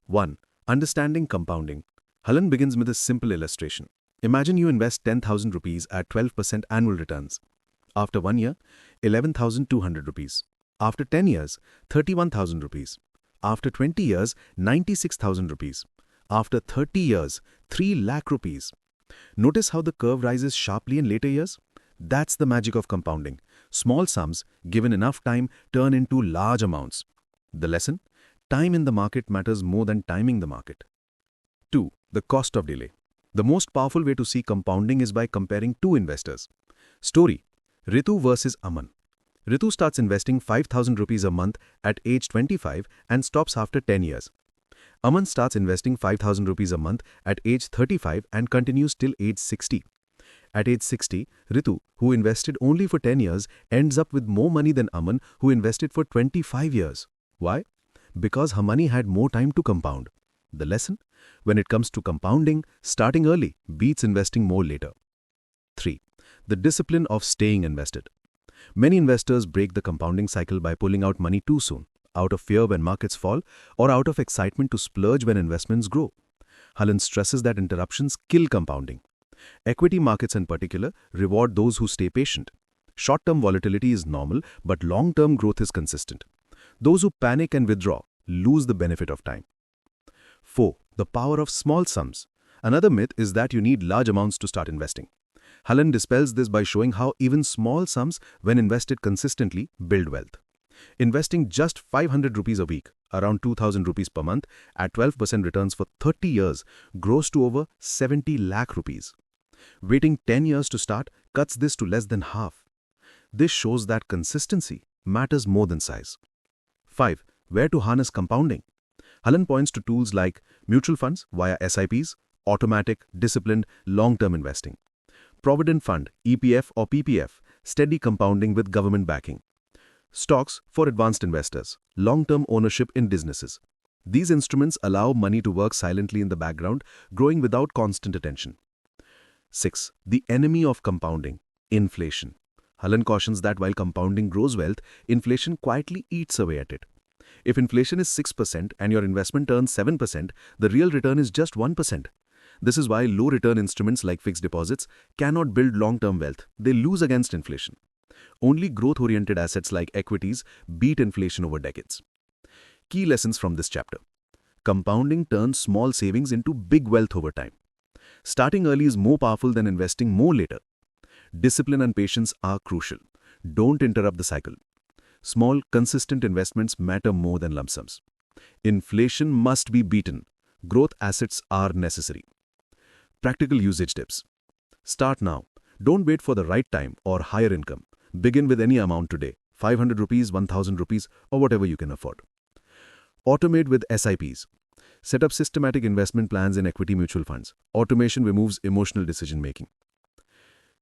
1. Understanding compounding. Halan begins with a simple illustration. Imagine you invest 10,000 rupees at 12% annual returns. After 1 year, 11,200 rupees. After 10 years, 31,000 rupees. After 20 years, 96,000 rupees. After 30 years, 3 lakh rupees. Notice how the curve rises sharply in later years? That's the magic of compounding. Small sums, given enough time, turn into large amounts. The lesson? Time in the market matters more than timing the market. 2. The cost of delay. The most powerful way to see compounding is by comparing 2 investors. Story: Ritu versus Aman. Ritu starts investing 5,000 rupees a month at age 25 and stops after 10 years. Aman starts investing 5,000 rupees a month at age 35 and continues till age 60. At age 60, Ritu, who invested only for 10 years, ends up with more money than Aman, who invested for 25 years. Why? Because her money had more time to compound. The lesson? When it comes to compounding, starting early beats investing more later. 3. The discipline of staying invested. Many investors break the compounding cycle by pulling out money too soon, out of fear when markets fall, or out of excitement to splurge when investments grow. Halan stresses that interruptions kill compounding. Equity markets in particular reward those who stay patient. Short-term volatility is normal, but long-term growth is consistent. Those who panic and withdraw lose the benefit of time. 4. The power of small sums. Another myth is that you need large amounts to start investing. Halan dispels this by showing how even small sums, when invested consistently, build wealth. Investing just 500 rupees a week, around 2,000 rupees per month, at 12% returns for 30 years, grows to over 70 lakh rupees. Waiting 10 years to start cuts this to less than half. This shows that consistency matters more than size. 5. Where to harness compounding? Halan points to tools like mutual funds via SIPs, automatic, disciplined, long-term investing. Provident Fund, EPF or PPF, steady compounding with government backing. Stocks for advanced investors, long-term ownership in businesses. These instruments allow money to work silently in the background, growing without constant attention. 6. The enemy of compounding, inflation. Halan cautions that while compounding grows wealth, inflation quietly eats away at it. If inflation is 6% and your investment earns 7%, the real return is just 1%. This is why low-return instruments like fixed deposits cannot build long-term wealth. They lose against inflation. Only growth-oriented assets like equities beat inflation over decades. Key lessons from this chapter. Compounding turns small savings into big wealth over time. Starting early is more powerful than investing more later. Discipline and patience are crucial. Don't interrupt the cycle. Small, consistent investments matter more than lump sums. Inflation must be beaten. Growth assets are necessary. Practical usage tips. Start now. Don't wait for the right time or higher income. Begin with any amount today, 500 rupees, 1000 rupees, or whatever you can afford. Automate with SIPs. Set up systematic investment plans in equity mutual funds. Automation removes emotional decision-making.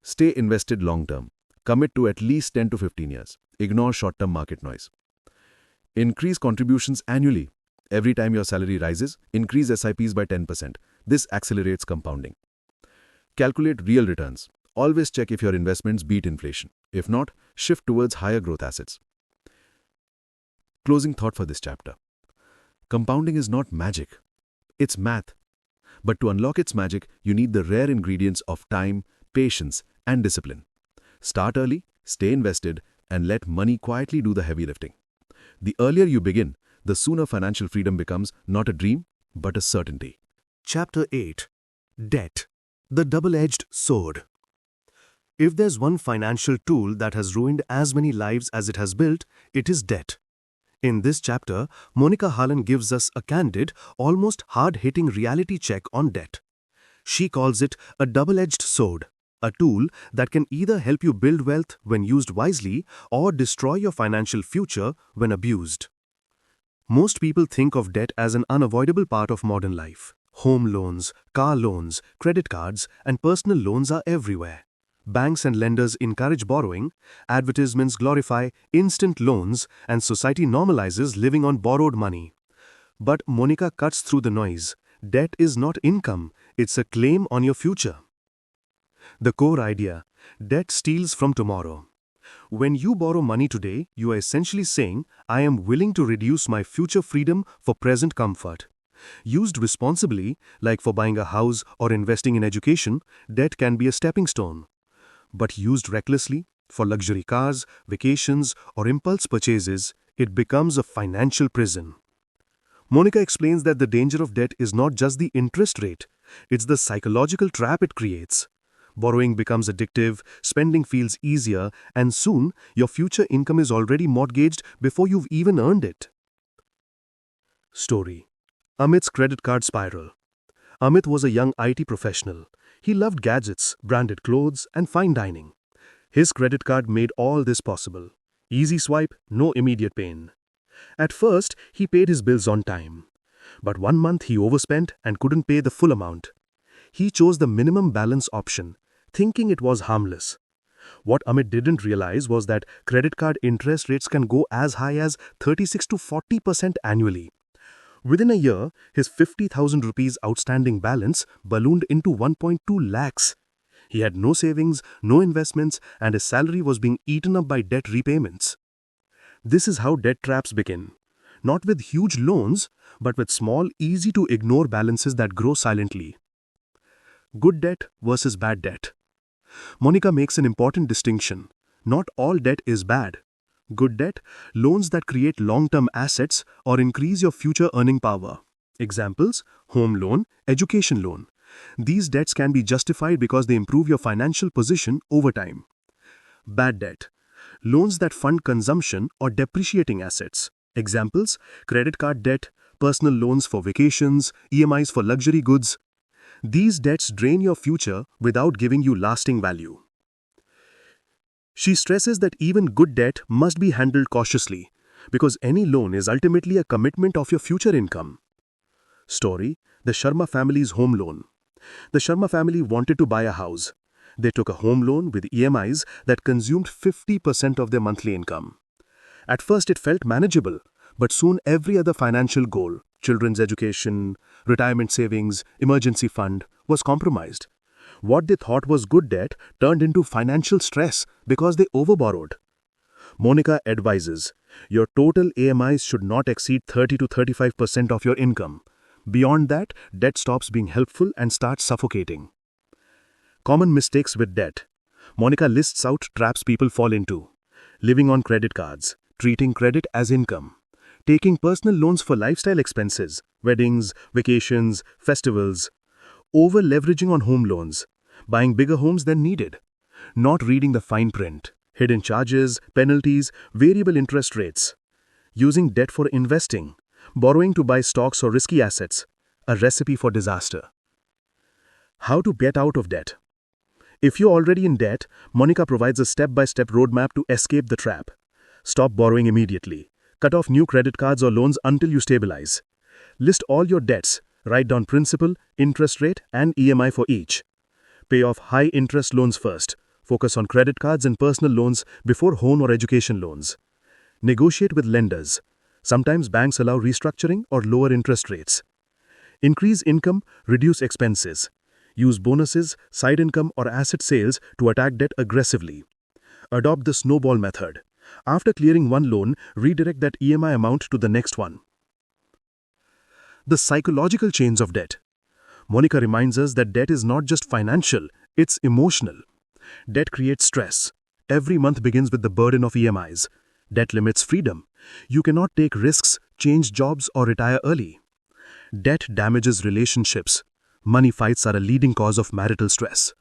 Stay invested long-term. Commit to at least 10 to 15 years. Ignore short-term market noise. Increase contributions annually. Every time your salary rises, increase SIPs by 10%. This accelerates compounding. Calculate real returns. Always check if your investments beat inflation. If not, shift towards higher growth assets. Closing thought for this chapter. Compounding is not magic. It's math. But to unlock its magic, you need the rare ingredients of time, patience, and discipline. Start early, stay invested, and let money quietly do the heavy lifting. The earlier you begin, the sooner financial freedom becomes not a dream, but a certainty. Chapter 8. Debt, the double-edged sword. If there's one financial tool that has ruined as many lives as it has built, it is debt. In this chapter, Monika Halan gives us a candid, almost hard-hitting reality check on debt. She calls it a double-edged sword, a tool that can either help you build wealth when used wisely or destroy your financial future when abused. Most people think of debt as an unavoidable part of modern life. Home loans, car loans, credit cards, and personal loans are everywhere. Banks and lenders encourage borrowing, advertisements glorify instant loans, and society normalizes living on borrowed money. But Monika cuts through the noise. Debt is not income, it's a claim on your future. The core idea: debt steals from tomorrow. When you borrow money today, you are essentially saying, I am willing to reduce my future freedom for present comfort. Used responsibly, like for buying a house or investing in education, debt can be a stepping stone. But used recklessly, for luxury cars, vacations, or impulse purchases, it becomes a financial prison. Monika explains that the danger of debt is not just the interest rate, it's the psychological trap it creates. Borrowing becomes addictive, spending feels easier, and soon your future income is already mortgaged before you've even earned it. Story: Amit's credit card spiral. Amit was a young IT professional. He loved gadgets, branded clothes, and fine dining. His credit card made all this possible. Easy swipe, no immediate pain. At first, he paid his bills on time. But one month he overspent and couldn't pay the full amount. He chose the minimum balance option, thinking it was harmless. What Amit didn't realize was that credit card interest rates can go as high as 36 to 40% annually. Within a year, his 50,000 rupees outstanding balance ballooned into 1.2 lakhs. He had no savings, no investments, and his salary was being eaten up by debt repayments. This is how debt traps begin. Not with huge loans, but with small, easy-to-ignore balances that grow silently. Good debt versus bad debt. Monika makes an important distinction. Not all debt is bad. Good debt, loans that create long-term assets or increase your future earning power. Examples, home loan, education loan. These debts can be justified because they improve your financial position over time. Bad debt, loans that fund consumption or depreciating assets. Examples, credit card debt, personal loans for vacations, EMIs for luxury goods. These debts drain your future without giving you lasting value. She stresses that even good debt must be handled cautiously, because any loan is ultimately a commitment of your future income. Story, the Sharma family's home loan. The Sharma family wanted to buy a house. They took a home loan with EMIs that consumed 50% of their monthly income. At first it felt manageable, but soon every other financial goal, children's education, retirement savings, emergency fund, was compromised. What they thought was good debt turned into financial stress because they overborrowed. Monika advises, your total AMIs should not exceed 30 to 35% of your income. Beyond that, debt stops being helpful and starts suffocating. Common mistakes with debt. Monika lists out traps people fall into. Living on credit cards, treating credit as income, taking personal loans for lifestyle expenses, weddings, vacations, festivals, over-leveraging on home loans, buying bigger homes than needed, not reading the fine print, hidden charges, penalties, variable interest rates, using debt for investing, borrowing to buy stocks or risky assets, a recipe for disaster. How to get out of debt. If you're already in debt, Monika provides a step-by-step roadmap to escape the trap. Stop borrowing immediately. Cut off new credit cards or loans until you stabilize. List all your debts. Write down principal, interest rate, and EMI for each. Pay off high-interest loans first. Focus on credit cards and personal loans before home or education loans. Negotiate with lenders. Sometimes banks allow restructuring or lower interest rates. Increase income, reduce expenses. Use bonuses, side income, or asset sales to attack debt aggressively. Adopt the snowball method. After clearing one loan, redirect that EMI amount to the next one. The psychological chains of debt. Monika reminds us that debt is not just financial, it's emotional. Debt creates stress. Every month begins with the burden of EMIs. Debt limits freedom. You cannot take risks, change jobs, or retire early. Debt damages relationships. Money fights are a leading cause of marital stress.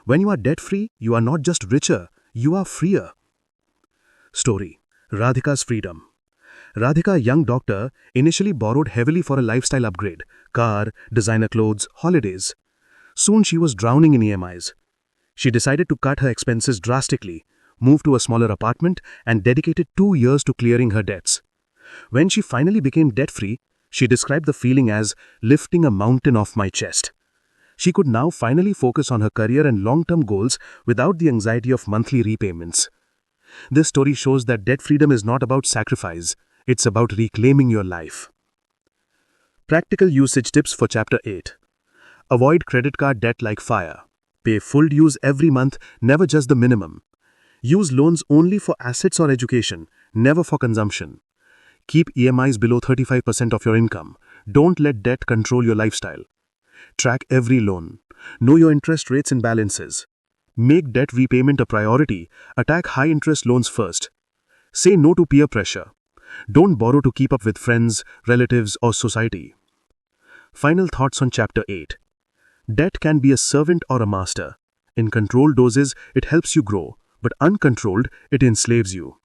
When you are debt-free, you are not just richer, you are freer. Story, Radhika's freedom. Radhika, a young doctor, initially borrowed heavily for a lifestyle upgrade, car, designer clothes, holidays. Soon she was drowning in EMIs. She decided to cut her expenses drastically, move to a smaller apartment, and dedicated 2 years to clearing her debts. When she finally became debt-free, she described the feeling as lifting a mountain off my chest. She could now finally focus on her career and long-term goals without the anxiety of monthly repayments. This story shows that debt freedom is not about sacrifice, it's about reclaiming your life. Practical usage tips for Chapter 8. Avoid credit card debt like fire. Pay full dues every month, never just the minimum. Use loans only for assets or education, never for consumption. Keep EMIs below 35% of your income. Don't let debt control your lifestyle. Track every loan. Know your interest rates and balances. Make debt repayment a priority. Attack high-interest loans first. Say no to peer pressure. Don't borrow to keep up with friends, relatives, or society. Final thoughts on Chapter 8. Debt can be a servant or a master. In controlled doses, it helps you grow, but uncontrolled, it enslaves you.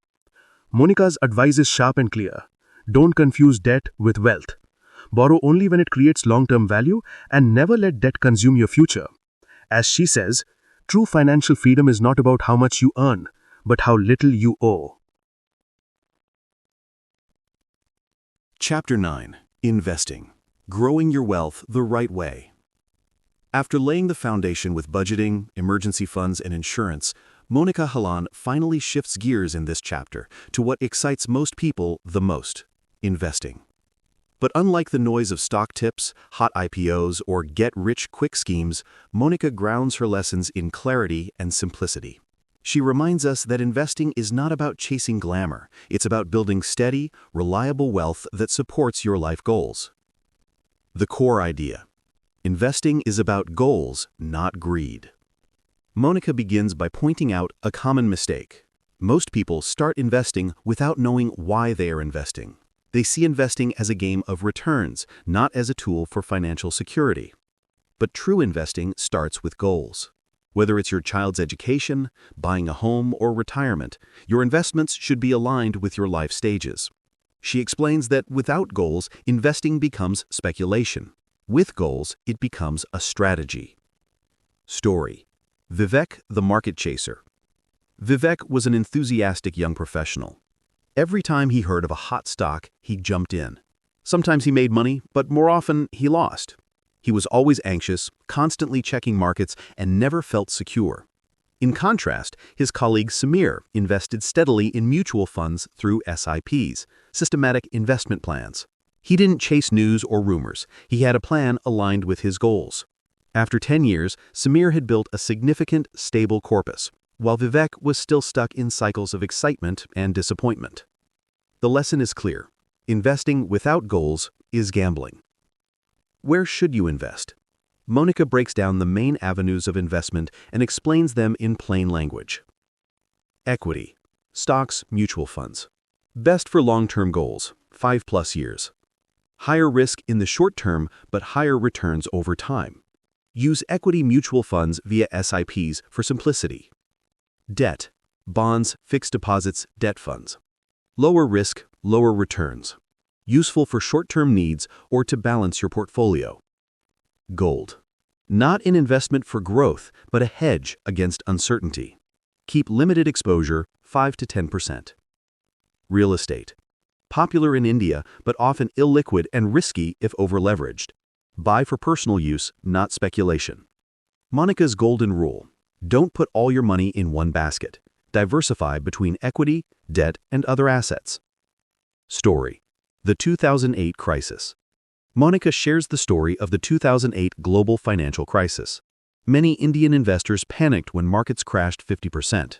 Monika's advice is sharp and clear. Don't confuse debt with wealth. Borrow only when it creates long-term value and never let debt consume your future. As she says, true financial freedom is not about how much you earn, but how little you owe. Chapter 9. Investing. Growing your wealth the right way. After laying the foundation with budgeting, emergency funds, and insurance, Monika Halan finally shifts gears in this chapter to what excites most people the most: investing. But unlike the noise of stock tips, hot IPOs, or get-rich-quick schemes, Monika grounds her lessons in clarity and simplicity. She reminds us that investing is not about chasing glamour. It's about building steady, reliable wealth that supports your life goals. The core idea: investing is about goals, not greed. Monika begins by pointing out a common mistake. Most people start investing without knowing why they are investing. They see investing as a game of returns, not as a tool for financial security. But true investing starts with goals. Whether it's your child's education, buying a home, or retirement, your investments should be aligned with your life stages. She explains that without goals, investing becomes speculation. With goals, it becomes a strategy. Story: Vivek, the market chaser. Vivek was an enthusiastic young professional. Every time he heard of a hot stock, he jumped in. Sometimes he made money, but more often he lost. He was always anxious, constantly checking markets, and never felt secure. In contrast, his colleague Samir invested steadily in mutual funds through SIPs, systematic investment plans. He didn't chase news or rumors. He had a plan aligned with his goals. After 10 years, Samir had built a significant, stable corpus, while Vivek was still stuck in cycles of excitement and disappointment. The lesson is clear: investing without goals is gambling. Where should you invest? Monika breaks down the main avenues of investment and explains them in plain language. Equity: stocks, mutual funds. Best for long-term goals, 5+ years. Higher risk in the short term, but higher returns over time. Use equity mutual funds via SIPs for simplicity. Debt: bonds, fixed deposits, debt funds. Lower risk, lower returns. Useful for short-term needs or to balance your portfolio. Gold: not an investment for growth, but a hedge against uncertainty. Keep limited exposure, 5 to 10%. Real estate: popular in India, but often illiquid and risky if over-leveraged. Buy for personal use, not speculation. Monika's golden rule: don't put all your money in one basket. Diversify between equity, debt, and other assets. Story: the 2008 crisis. Monika shares the story of the 2008 global financial crisis. Many Indian investors panicked when markets crashed 50%.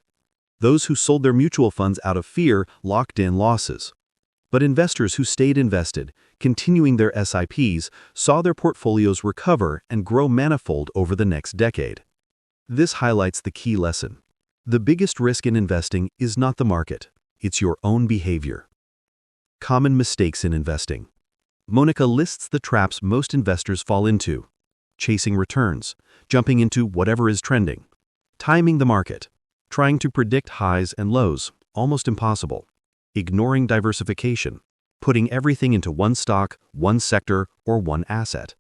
Those who sold their mutual funds out of fear locked in losses. But investors who stayed invested, continuing their SIPs, saw their portfolios recover and grow manifold over the next decade. This highlights the key lesson. The biggest risk in investing is not the market, it's your own behavior. Common mistakes in investing. Monika lists the traps most investors fall into: chasing returns, jumping into whatever is trending, timing the market, trying to predict highs and lows, almost impossible, ignoring diversification, putting everything into one stock, one sector, or one asset,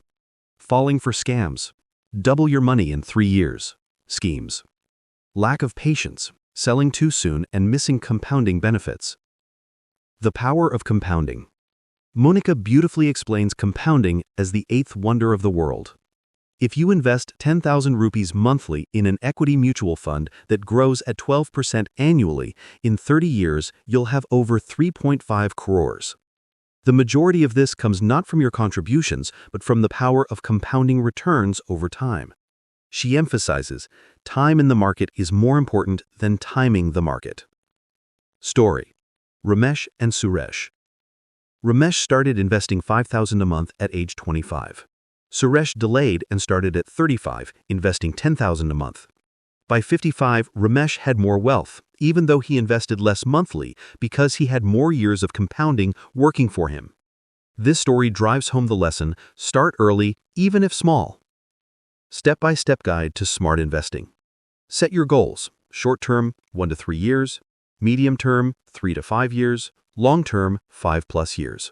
falling for scams, double your money in 3 years, schemes, lack of patience, selling too soon and missing compounding benefits. The power of compounding. Monika beautifully explains compounding as the 8th wonder of the world. If you invest 10,000 rupees monthly in an equity mutual fund that grows at 12% annually, in 30 years you'll have over 3.5 crores. The majority of this comes not from your contributions, but from the power of compounding returns over time. She emphasizes, time in the market is more important than timing the market. Story: Ramesh and Suresh. Ramesh started investing 5,000 a month at age 25. Suresh delayed and started at 35, investing 10,000 a month. By 55, Ramesh had more wealth, even though he invested less monthly because he had more years of compounding working for him. This story drives home the lesson: start early, even if small. Step-by-step guide to smart investing. Set your goals: short-term, 1 to 3 years, medium-term, 3 to 5 years, long-term, 5+ years.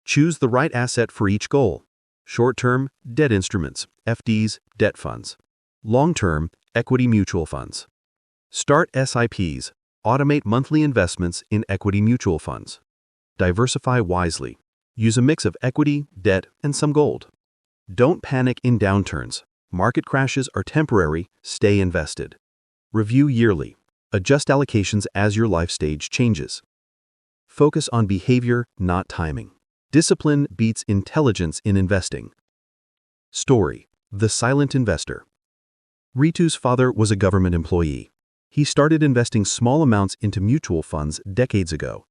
Choose the right asset for each goal. Short-term, debt instruments, FDs, debt funds. Long-term, equity mutual funds. Start SIPs, automate monthly investments in equity mutual funds. Diversify wisely. Use a mix of equity, debt, and some gold. Don't panic in downturns. Market crashes are temporary, stay invested. Review yearly. Adjust allocations as your life stage changes. Focus on behavior, not timing. Discipline beats intelligence in investing. Story: The Silent Investor. Ritu's father was a government employee. He started investing small amounts into mutual funds decades ago.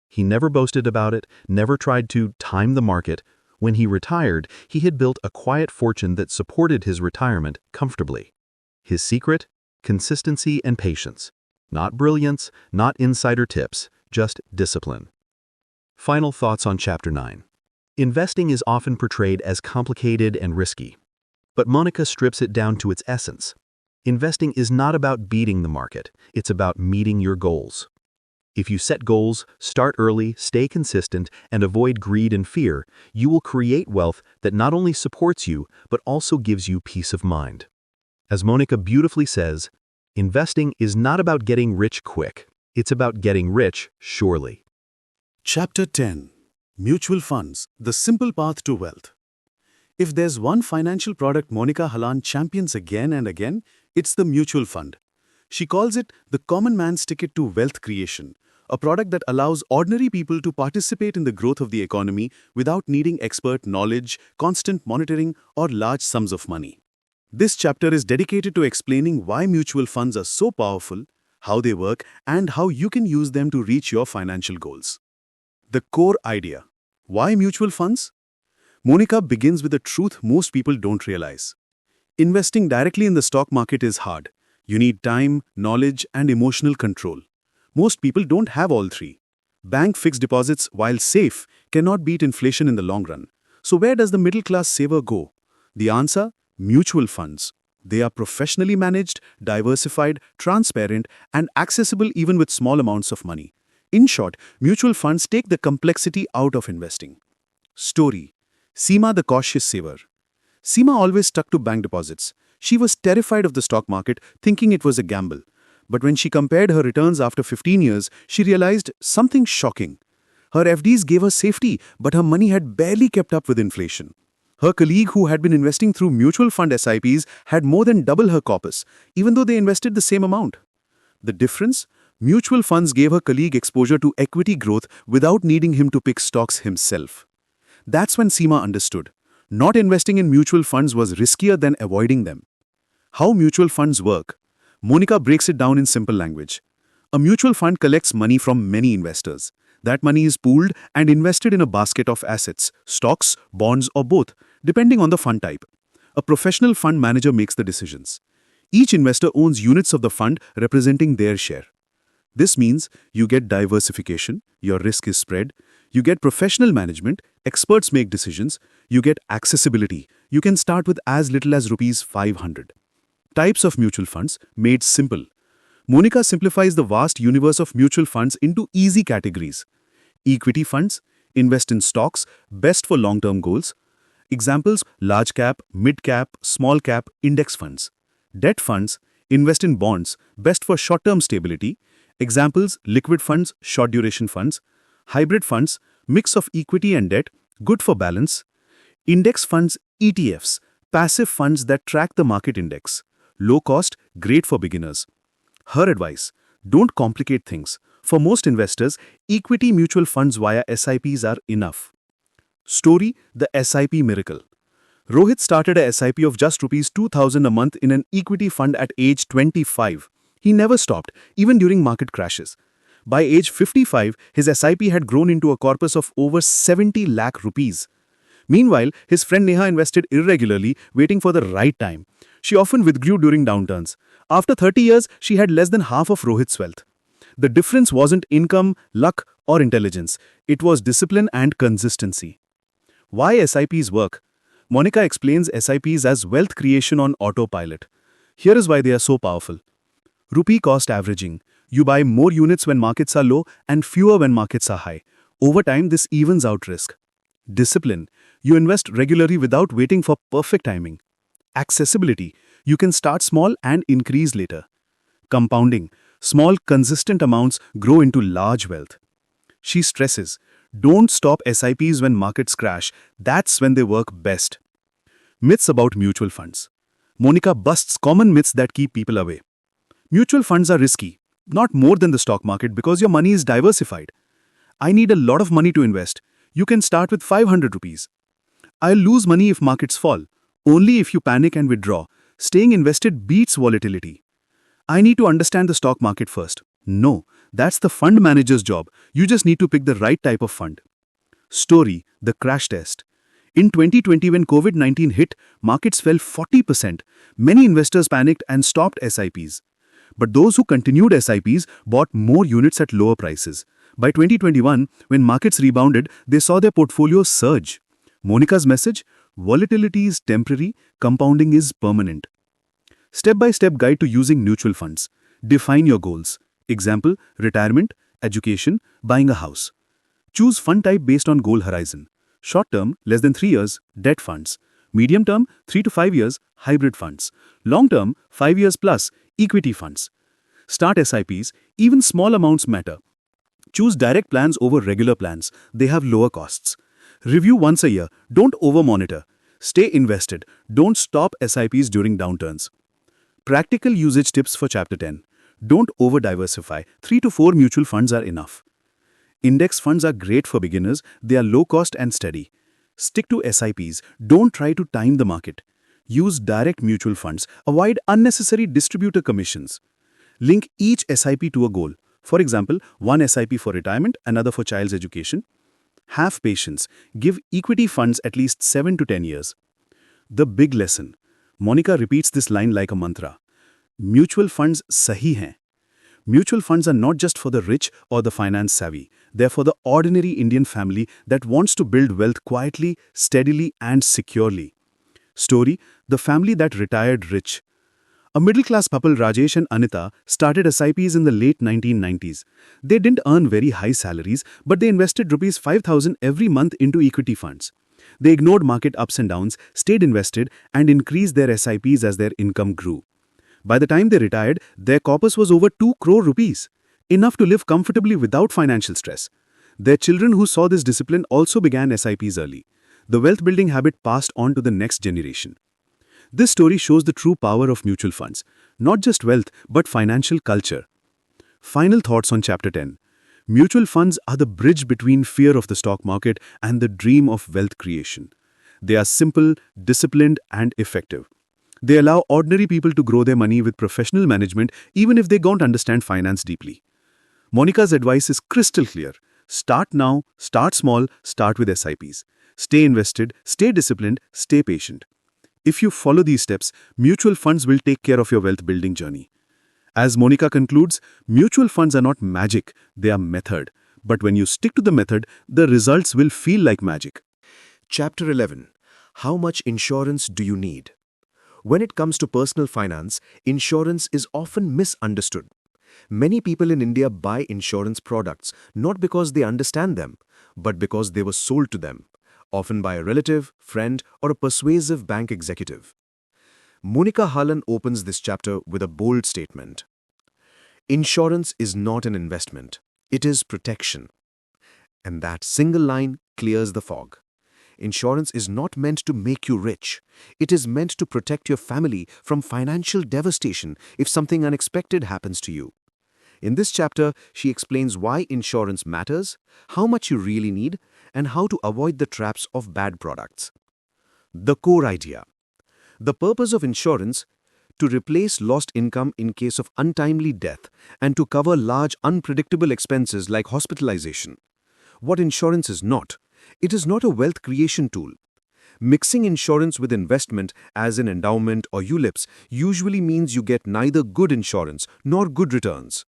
He never boasted about it, never tried to time the market. When he retired, he had built a quiet fortune that supported his retirement comfortably. His secret? Consistency and patience. Not brilliance, not insider tips, just discipline. Final thoughts on Chapter 9. Investing is often portrayed as complicated and risky. But Monika strips it down to its essence. Investing is not about beating the market, it's about meeting your goals. If you set goals, start early, stay consistent, and avoid greed and fear, you will create wealth that not only supports you, but also gives you peace of mind. As Monika beautifully says, investing is not about getting rich quick. It's about getting rich surely. Chapter 10. Mutual Funds, the Simple Path to Wealth. If there's one financial product Monika Halan champions again and again, it's the mutual fund. She calls it the common man's ticket to wealth creation, a product that allows ordinary people to participate in the growth of the economy without needing expert knowledge, constant monitoring, or large sums of money. This chapter is dedicated to explaining why mutual funds are so powerful, how they work, and how you can use them to reach your financial goals. The core idea. Why mutual funds? Monika begins with a truth most people don't realize. Investing directly in the stock market is hard. You need time, knowledge, and emotional control. Most people don't have all three. Bank fixed deposits, while safe, cannot beat inflation in the long run. So where does the middle-class saver go? The answer? Mutual funds. They are professionally managed, diversified, transparent, and accessible even with small amounts of money. In short, mutual funds take the complexity out of investing. Story. Seema the cautious saver. Seema always stuck to bank deposits. She was terrified of the stock market, thinking it was a gamble. But when she compared her returns after 15 years, she realized something shocking. Her FDs gave her safety, but her money had barely kept up with inflation. Her colleague who had been investing through mutual fund SIPs had more than double her corpus, even though they invested the same amount. The difference? Mutual funds gave her colleague exposure to equity growth without needing him to pick stocks himself. That's when Seema understood. Not investing in mutual funds was riskier than avoiding them. How mutual funds work? Monika breaks it down in simple language. A mutual fund collects money from many investors. That money is pooled and invested in a basket of assets, stocks, bonds, or both, depending on the fund type. A professional fund manager makes the decisions. Each investor owns units of the fund representing their share. This means you get diversification, your risk is spread, you get professional management, experts make decisions, you get accessibility. You can start with as little as Rs 500. Types of mutual funds made simple. Monika simplifies the vast universe of mutual funds into easy categories. Equity funds, invest in stocks, best for long-term goals. Examples, large cap, mid cap, small cap, index funds. Debt funds, invest in bonds, best for short-term stability. Examples, liquid funds, short duration funds. Hybrid funds, mix of equity and debt, good for balance. Index funds, ETFs, passive funds that track the market index. Low cost, great for beginners. Her advice, don't complicate things. For most investors, equity mutual funds via SIPs are enough. Story, the SIP miracle. Rohit started a SIP of just Rs 2,000 a month in an equity fund at age 25. He never stopped, even during market crashes. By age 55, his SIP had grown into a corpus of over 70 lakh rupees. Meanwhile, his friend Neha invested irregularly, waiting for the right time. She often withdrew during downturns. After 30 years, she had less than half of Rohit's wealth. The difference wasn't income, luck, or intelligence. It was discipline and consistency. Why SIPs work? Monika explains SIPs as wealth creation on autopilot. Here is why they are so powerful. Rupee cost averaging. You buy more units when markets are low and fewer when markets are high. Over time, this evens out risk. Discipline. You invest regularly without waiting for perfect timing. Accessibility. You can start small and increase later. Compounding. Small, consistent amounts grow into large wealth. She stresses, don't stop SIPs when markets crash. That's when they work best. Myths about mutual funds. Monika busts common myths that keep people away. Mutual funds are risky, not more than the stock market because your money is diversified. I need a lot of money to invest. You can start with 500 rupees. I'll lose money if markets fall. Only if you panic and withdraw. Staying invested beats volatility. I need to understand the stock market first. No, that's the fund manager's job. You just need to pick the right type of fund. Story, the crash test. In 2020 when COVID-19 hit, markets fell 40%. Many investors panicked and stopped SIPs. But those who continued SIPs bought more units at lower prices. By 2021, when markets rebounded, they saw their portfolios surge. Monika's message? Volatility is temporary, compounding is permanent. Step-by-step guide to using mutual funds. Define your goals. Example, retirement, education, buying a house. Choose fund type based on goal horizon. Short term, less than 3 years, debt funds. Medium term, 3 to 5 years, hybrid funds. Long term, 5 years plus, equity funds. Start SIPs, even small amounts matter. Choose direct plans over regular plans. They have lower costs. Review once a year. Don't over-monitor. Stay invested. Don't stop SIPs during downturns. Practical usage tips for Chapter 10. Don't over-diversify. 3 to 4 mutual funds are enough. Index funds are great for beginners. They are low cost and steady. Stick to SIPs. Don't try to time the market. Use direct mutual funds. Avoid unnecessary distributor commissions. Link each SIP to a goal. For example, one SIP for retirement, another for child's education. Have patience. Give equity funds at least 7 to 10 years. The big lesson. Monika repeats this line like a mantra. Mutual funds sahi hain. Mutual funds are not just for the rich or the finance savvy. They're for the ordinary Indian family that wants to build wealth quietly, steadily, and securely. Story, the family that retired rich. A middle-class couple, Rajesh and Anita, started SIPs in the late 1990s. They didn't earn very high salaries, but they invested Rs 5,000 every month into equity funds. They ignored market ups and downs, stayed invested, and increased their SIPs as their income grew. By the time they retired, their corpus was over 2 crore rupees, enough to live comfortably without financial stress. Their children who saw this discipline also began SIPs early. The wealth-building habit passed on to the next generation. This story shows the true power of mutual funds, not just wealth, but financial culture. Final thoughts on Chapter 10. Mutual funds are the bridge between fear of the stock market and the dream of wealth creation. They are simple, disciplined, and effective. They allow ordinary people to grow their money with professional management even if they don't understand finance deeply. Monika's advice is crystal clear. Start now, start small, start with SIPs. Stay invested, stay disciplined, stay patient. If you follow these steps, mutual funds will take care of your wealth building journey. As Monika concludes, mutual funds are not magic, they are method. But when you stick to the method, the results will feel like magic. Chapter 11. How much insurance do you need? When it comes to personal finance, insurance is often misunderstood. Many people in India buy insurance products not because they understand them, but because they were sold to them, often by a relative, friend, or a persuasive bank executive. Monika Halan opens this chapter with a bold statement. Insurance is not an investment, it is protection. And that single line clears the fog. Insurance is not meant to make you rich. It is meant to protect your family from financial devastation if something unexpected happens to you. In this chapter, she explains why insurance matters, how much you really need, and how to avoid the traps of bad products. The core idea. The purpose of insurance: to replace lost income in case of untimely death and to cover large unpredictable expenses like hospitalization. What insurance is not? It is not a wealth creation tool. Mixing insurance with investment, as in endowment or ULIPs, usually means you get neither good insurance nor good returns.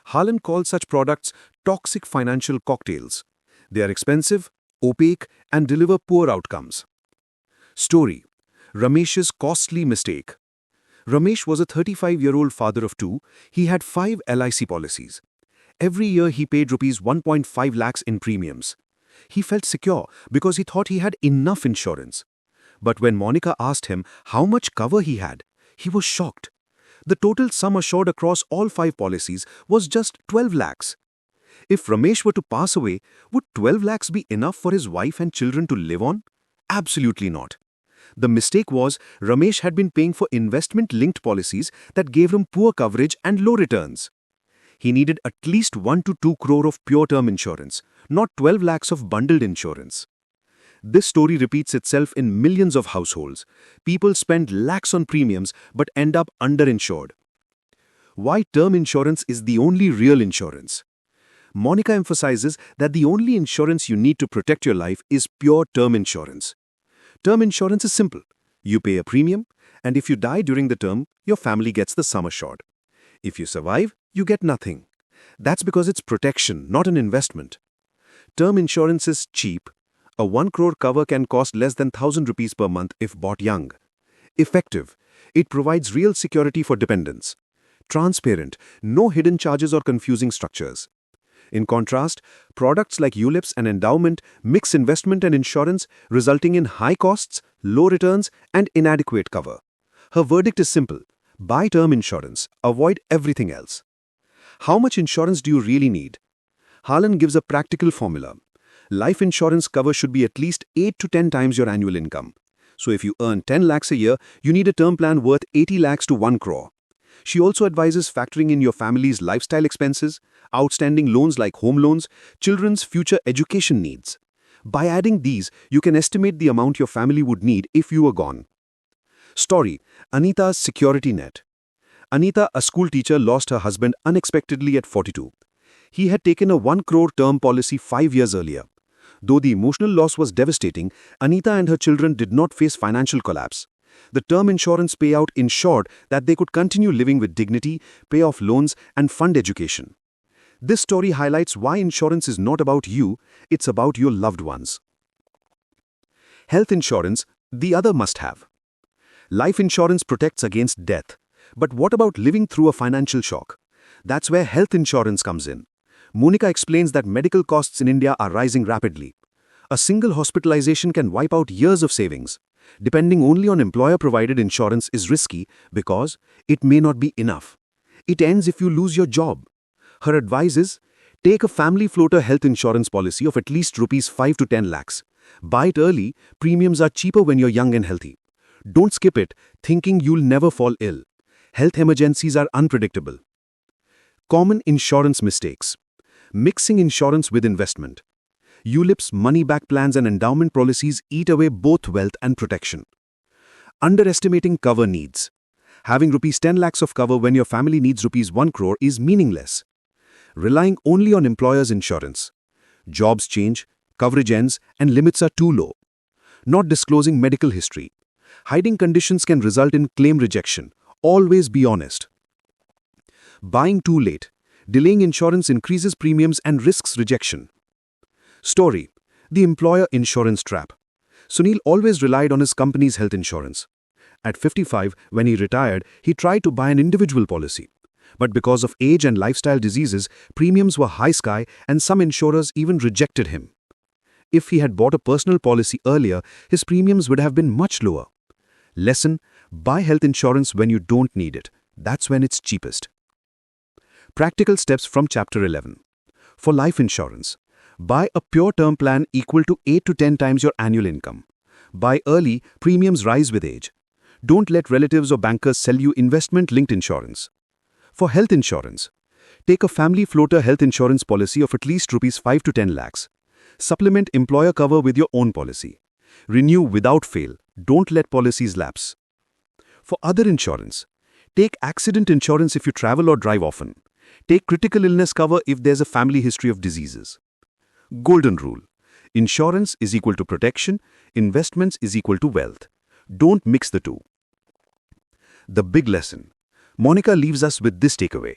Halan calls such products toxic financial cocktails. They are expensive, opaque, and deliver poor outcomes. Story: Ramesh's costly mistake. Ramesh was a 35-year-old father of 2. He had 5 LIC policies. Every year he paid Rs 1.5 lakhs in premiums. He felt secure because he thought he had enough insurance. But when Monika asked him how much cover he had, he was shocked. The total sum assured across all 5 policies was just 12 lakhs. If Ramesh were to pass away, would 12 lakhs be enough for his wife and children to live on? Absolutely not. The mistake was Ramesh had been paying for investment-linked policies that gave him poor coverage and low returns. He needed at least 1 to 2 crore of pure term insurance, not 12 lakhs of bundled insurance. This story repeats itself in millions of households. People spend lakhs on premiums but end up underinsured. Why term insurance is the only real insurance? Monika emphasizes that the only insurance you need to protect your life is pure term insurance. Term insurance is simple. You pay a premium, and if you die during the term, your family gets the sum assured. If you survive, you get nothing. That's because it's protection, not an investment. Term insurance is cheap. A 1 crore cover can cost less than 1,000 rupees per month if bought young. Effective. It provides real security for dependents. Transparent. No hidden charges or confusing structures. In contrast, products like ULIPs and endowment mix investment and insurance, resulting in high costs, low returns, and inadequate cover. Her verdict is simple. Buy term insurance. Avoid everything else. How much insurance do you really need? Halan gives a practical formula. Life insurance cover should be at least 8 to 10 times your annual income. So if you earn 10 lakhs a year, you need a term plan worth 80 lakhs to 1 crore. She also advises factoring in your family's lifestyle expenses, outstanding loans like home loans, children's future education needs. By adding these, you can estimate the amount your family would need if you were gone. Story: Anita's security net. Anita, a school teacher, lost her husband unexpectedly at 42. He had taken a 1 crore term policy 5 years earlier. Though the emotional loss was devastating, Anita and her children did not face financial collapse. The term insurance payout ensured that they could continue living with dignity, pay off loans, and fund education. This story highlights why insurance is not about you, it's about your loved ones. Health insurance, the other must-have. Life insurance protects against death. But what about living through a financial shock? That's where health insurance comes in. Monika explains that medical costs in India are rising rapidly. A single hospitalization can wipe out years of savings. Depending only on employer-provided insurance is risky because it may not be enough. It ends if you lose your job. Her advice is, take a family floater health insurance policy of at least rupees 5 to 10 lakhs. Buy it early, premiums are cheaper when you're young and healthy. Don't skip it, thinking you'll never fall ill. Health emergencies are unpredictable. Common insurance mistakes. Mixing insurance with investment. ULIPs, money-back plans and endowment policies eat away both wealth and protection. Underestimating cover needs. Having rupees 10 lakhs of cover when your family needs rupees 1 crore is meaningless. Relying only on employer's insurance. Jobs change, coverage ends, and limits are too low. Not disclosing medical history. Hiding conditions can result in claim rejection. Always be honest. Buying too late. Delaying insurance increases premiums and risks rejection. Story: The employer insurance trap. Sunil always relied on his company's health insurance. At 55, when he retired, he tried to buy an individual policy. But because of age and lifestyle diseases, premiums were high sky and some insurers even rejected him. If he had bought a personal policy earlier, his premiums would have been much lower. Lesson: buy health insurance when you don't need it. That's when it's cheapest. Practical steps from Chapter 11. For life insurance, buy a pure term plan equal to 8 to 10 times your annual income. Buy early, premiums rise with age. Don't let relatives or bankers sell you investment-linked insurance. For health insurance, take a family floater health insurance policy of at least rupees 5 to 10 lakhs. Supplement employer cover with your own policy. Renew without fail. Don't let policies lapse. For other insurance, take accident insurance if you travel or drive often. Take critical illness cover if there's a family history of diseases. Golden rule: insurance is equal to protection, investments is equal to wealth. Don't mix the two. The big lesson. Monika leaves us with this takeaway.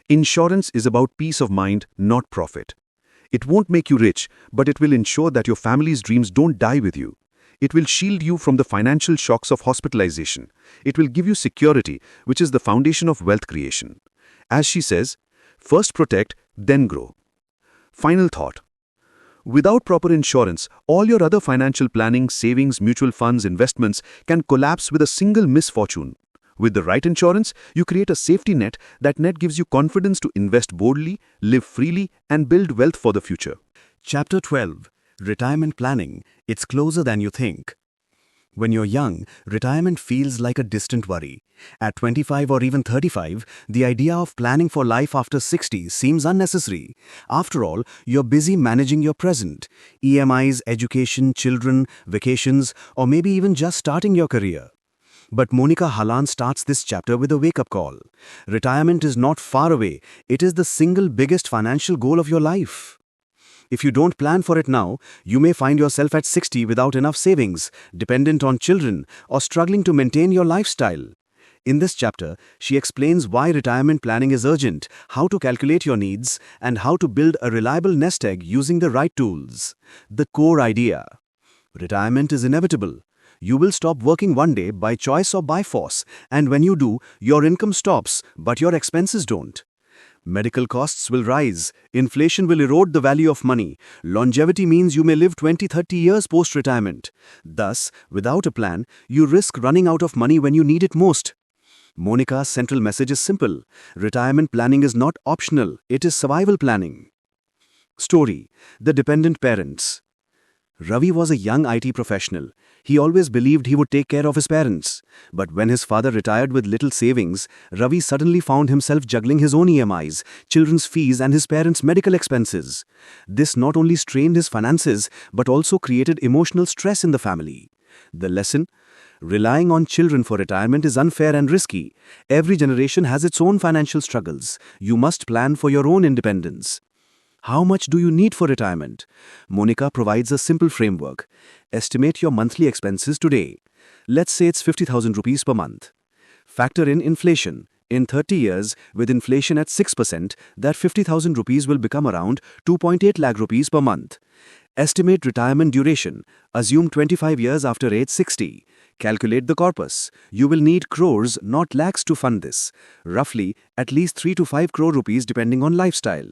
Insurance is about peace of mind, not profit. It won't make you rich, but it will ensure that your family's dreams don't die with you. It will shield you from the financial shocks of hospitalization. It will give you security, which is the foundation of wealth creation. As she says, first protect, then grow. Final thought. Without proper insurance, all your other financial planning, savings, mutual funds, investments can collapse with a single misfortune. With the right insurance, you create a safety net. That net gives you confidence to invest boldly, live freely, and build wealth for the future. Chapter 12. Retirement Planning. It's closer than you think. When you're young, retirement feels like a distant worry. At 25 or even 35, the idea of planning for life after 60 seems unnecessary. After all, you're busy managing your present: EMIs, education, children, vacations, or maybe even just starting your career. But Monika Halan starts this chapter with a wake-up call. Retirement is not far away. It is the single biggest financial goal of your life. If you don't plan for it now, you may find yourself at 60 without enough savings, dependent on children, or struggling to maintain your lifestyle. In this chapter, she explains why retirement planning is urgent, how to calculate your needs, and how to build a reliable nest egg using the right tools. The core idea: retirement is inevitable. You will stop working one day by choice or by force, and when you do, your income stops, but your expenses don't. Medical costs will rise, inflation will erode the value of money, longevity means you may live 20-30 years post-retirement. Thus, without a plan, you risk running out of money when you need it most. Monika's central message is simple: retirement planning is not optional, it is survival planning. Story: The Dependent Parents. Ravi was a young IT professional. He always believed he would take care of his parents. But when his father retired with little savings, Ravi suddenly found himself juggling his own EMIs, children's fees, and his parents' medical expenses. This not only strained his finances, but also created emotional stress in the family. The lesson: relying on children for retirement is unfair and risky. Every generation has its own financial struggles. You must plan for your own independence. How much do you need for retirement? Monika provides a simple framework. Estimate your monthly expenses today. Let's say it's 50,000 rupees per month. Factor in inflation. In 30 years, with inflation at 6%, that 50,000 rupees will become around 2.8 lakh rupees per month. Estimate retirement duration. Assume 25 years after age 60. Calculate the corpus. You will need crores, not lakhs, to fund this. Roughly, at least 3 to 5 crore rupees depending on lifestyle.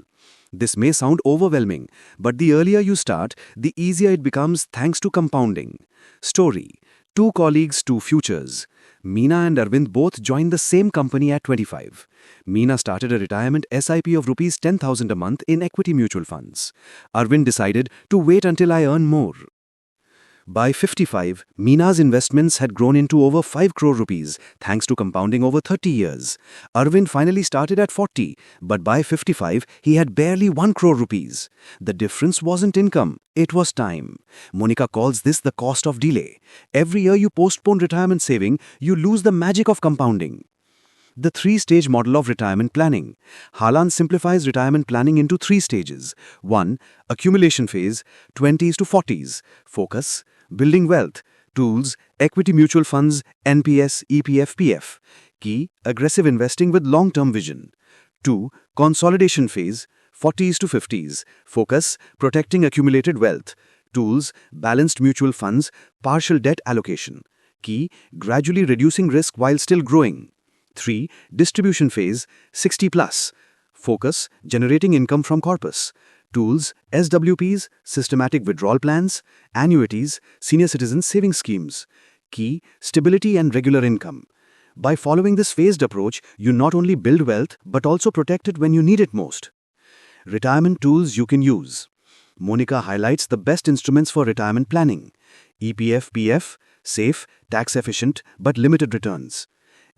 This may sound overwhelming, but the earlier you start, the easier it becomes thanks to compounding. Story: Two colleagues, two futures. Meena and Arvind both joined the same company at 25. Meena started a retirement SIP of rupees 10,000 a month in equity mutual funds. Arvind decided to wait until I earn more. By 55, Meena's investments had grown into over 5 crore rupees, thanks to compounding over 30 years. Arvind finally started at 40, but by 55, he had barely 1 crore rupees. The difference wasn't income, it was time. Monika calls this the cost of delay. Every year you postpone retirement saving, you lose the magic of compounding. The three-stage model of retirement planning. Halan simplifies retirement planning into 3 stages. 1. Accumulation phase, 20s to 40s. Focus: building wealth. Tools: equity mutual funds, NPS, EPF, PF. Key: aggressive investing with long-term vision. 2. Consolidation phase, 40s to 50s. Focus: protecting accumulated wealth. Tools: balanced mutual funds, partial debt allocation. Key: gradually reducing risk while still growing. 3. Distribution phase, 60 plus. Focus: generating income from corpus. Tools: SWPs, systematic withdrawal plans, annuities, senior citizen savings schemes. Key: stability and regular income. By following this phased approach, you not only build wealth but also protect it when you need it most. Retirement tools you can use. Monika highlights the best instruments for retirement planning. EPF, PF, safe, tax efficient but limited returns.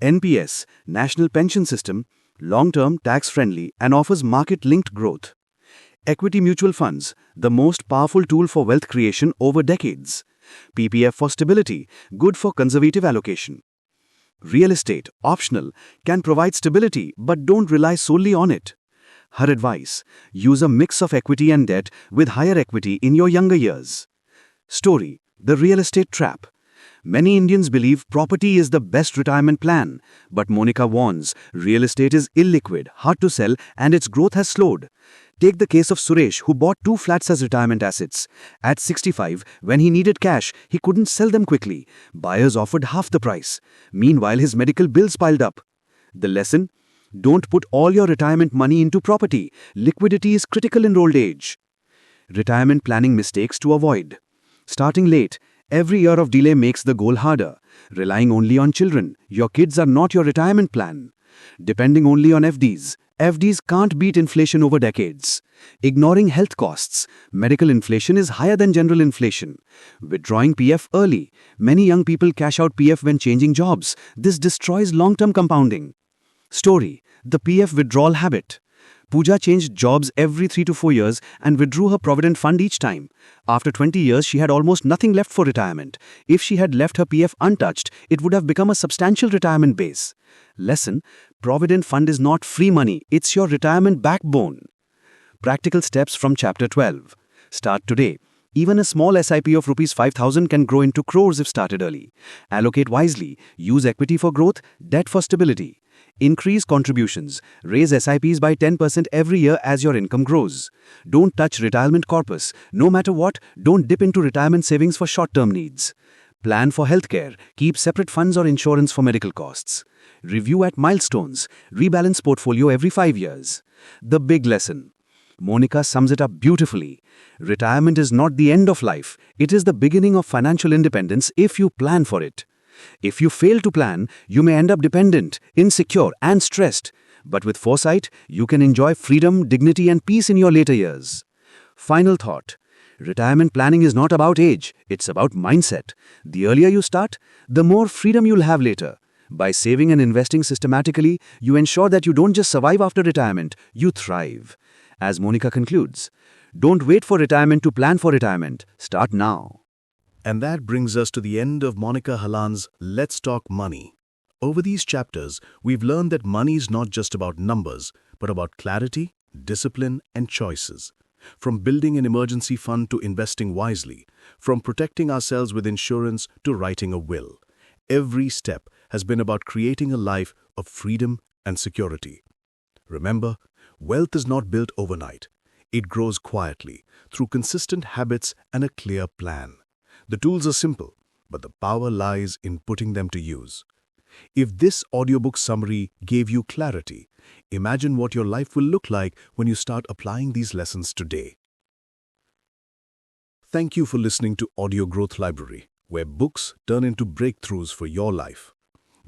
NPS, National Pension System, long-term, tax-friendly, and offers market-linked growth. Equity mutual funds, the most powerful tool for wealth creation over decades. PPF for stability, good for conservative allocation. Real estate, optional, can provide stability but don't rely solely on it. Her advice: use a mix of equity and debt with higher equity in your younger years. Story: The real estate trap. Many Indians believe property is the best retirement plan, but Monika warns real estate is illiquid, hard to sell, and its growth has slowed. Take the case of Suresh, who bought 2 flats as retirement assets. At 65, when he needed cash, he couldn't sell them quickly. Buyers offered half the price. Meanwhile, his medical bills piled up. The lesson: don't put all your retirement money into property. Liquidity is critical in old age. Retirement planning mistakes to avoid. Starting late. Every year of delay makes the goal harder. Relying only on children. Your kids are not your retirement plan. Depending only on FDs. FDs can't beat inflation over decades. Ignoring health costs. Medical inflation is higher than general inflation. Withdrawing PF early. Many young people cash out PF when changing jobs. This destroys long-term compounding. Story: the PF withdrawal habit. Pooja changed jobs every 3 to 4 years and withdrew her provident fund each time. After 20 years, she had almost nothing left for retirement. If she had left her PF untouched, it would have become a substantial retirement base. Lesson: provident fund is not free money, it's your retirement backbone. Practical steps from Chapter 12. Start today. Even a small SIP of Rs 5,000 can grow into crores if started early. Allocate wisely. Use equity for growth, debt for stability. Increase contributions. Raise SIPs by 10% every year as your income grows. Don't touch retirement corpus. No matter what, don't dip into retirement savings for short-term needs. Plan for healthcare. Keep separate funds or insurance for medical costs. Review at milestones. Rebalance portfolio every 5 years. The big lesson. Monika sums it up beautifully. Retirement is not the end of life. It is the beginning of financial independence if you plan for it. If you fail to plan, you may end up dependent, insecure, and stressed. But with foresight, you can enjoy freedom, dignity, and peace in your later years. Final thought. Retirement planning is not about age, it's about mindset. The earlier you start, the more freedom you'll have later. By saving and investing systematically, you ensure that you don't just survive after retirement, you thrive. As Monika concludes, don't wait for retirement to plan for retirement. Start now. And that brings us to the end of Monika Halan's Let's Talk Money. Over these chapters, we've learned that money is not just about numbers, but about clarity, discipline, and choices. From building an emergency fund to investing wisely, from protecting ourselves with insurance to writing a will. Every step has been about creating a life of freedom and security. Remember, wealth is not built overnight. It grows quietly, through consistent habits and a clear plan. The tools are simple, but the power lies in putting them to use. If this audiobook summary gave you clarity, imagine what your life will look like when you start applying these lessons today. Thank you for listening to Audio Growth Library, where books turn into breakthroughs for your life.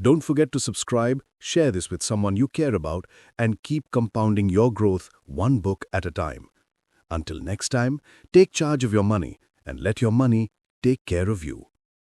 Don't forget to subscribe, share this with someone you care about, and keep compounding your growth one book at a time. Until next time, take charge of your money and let your money take care of you.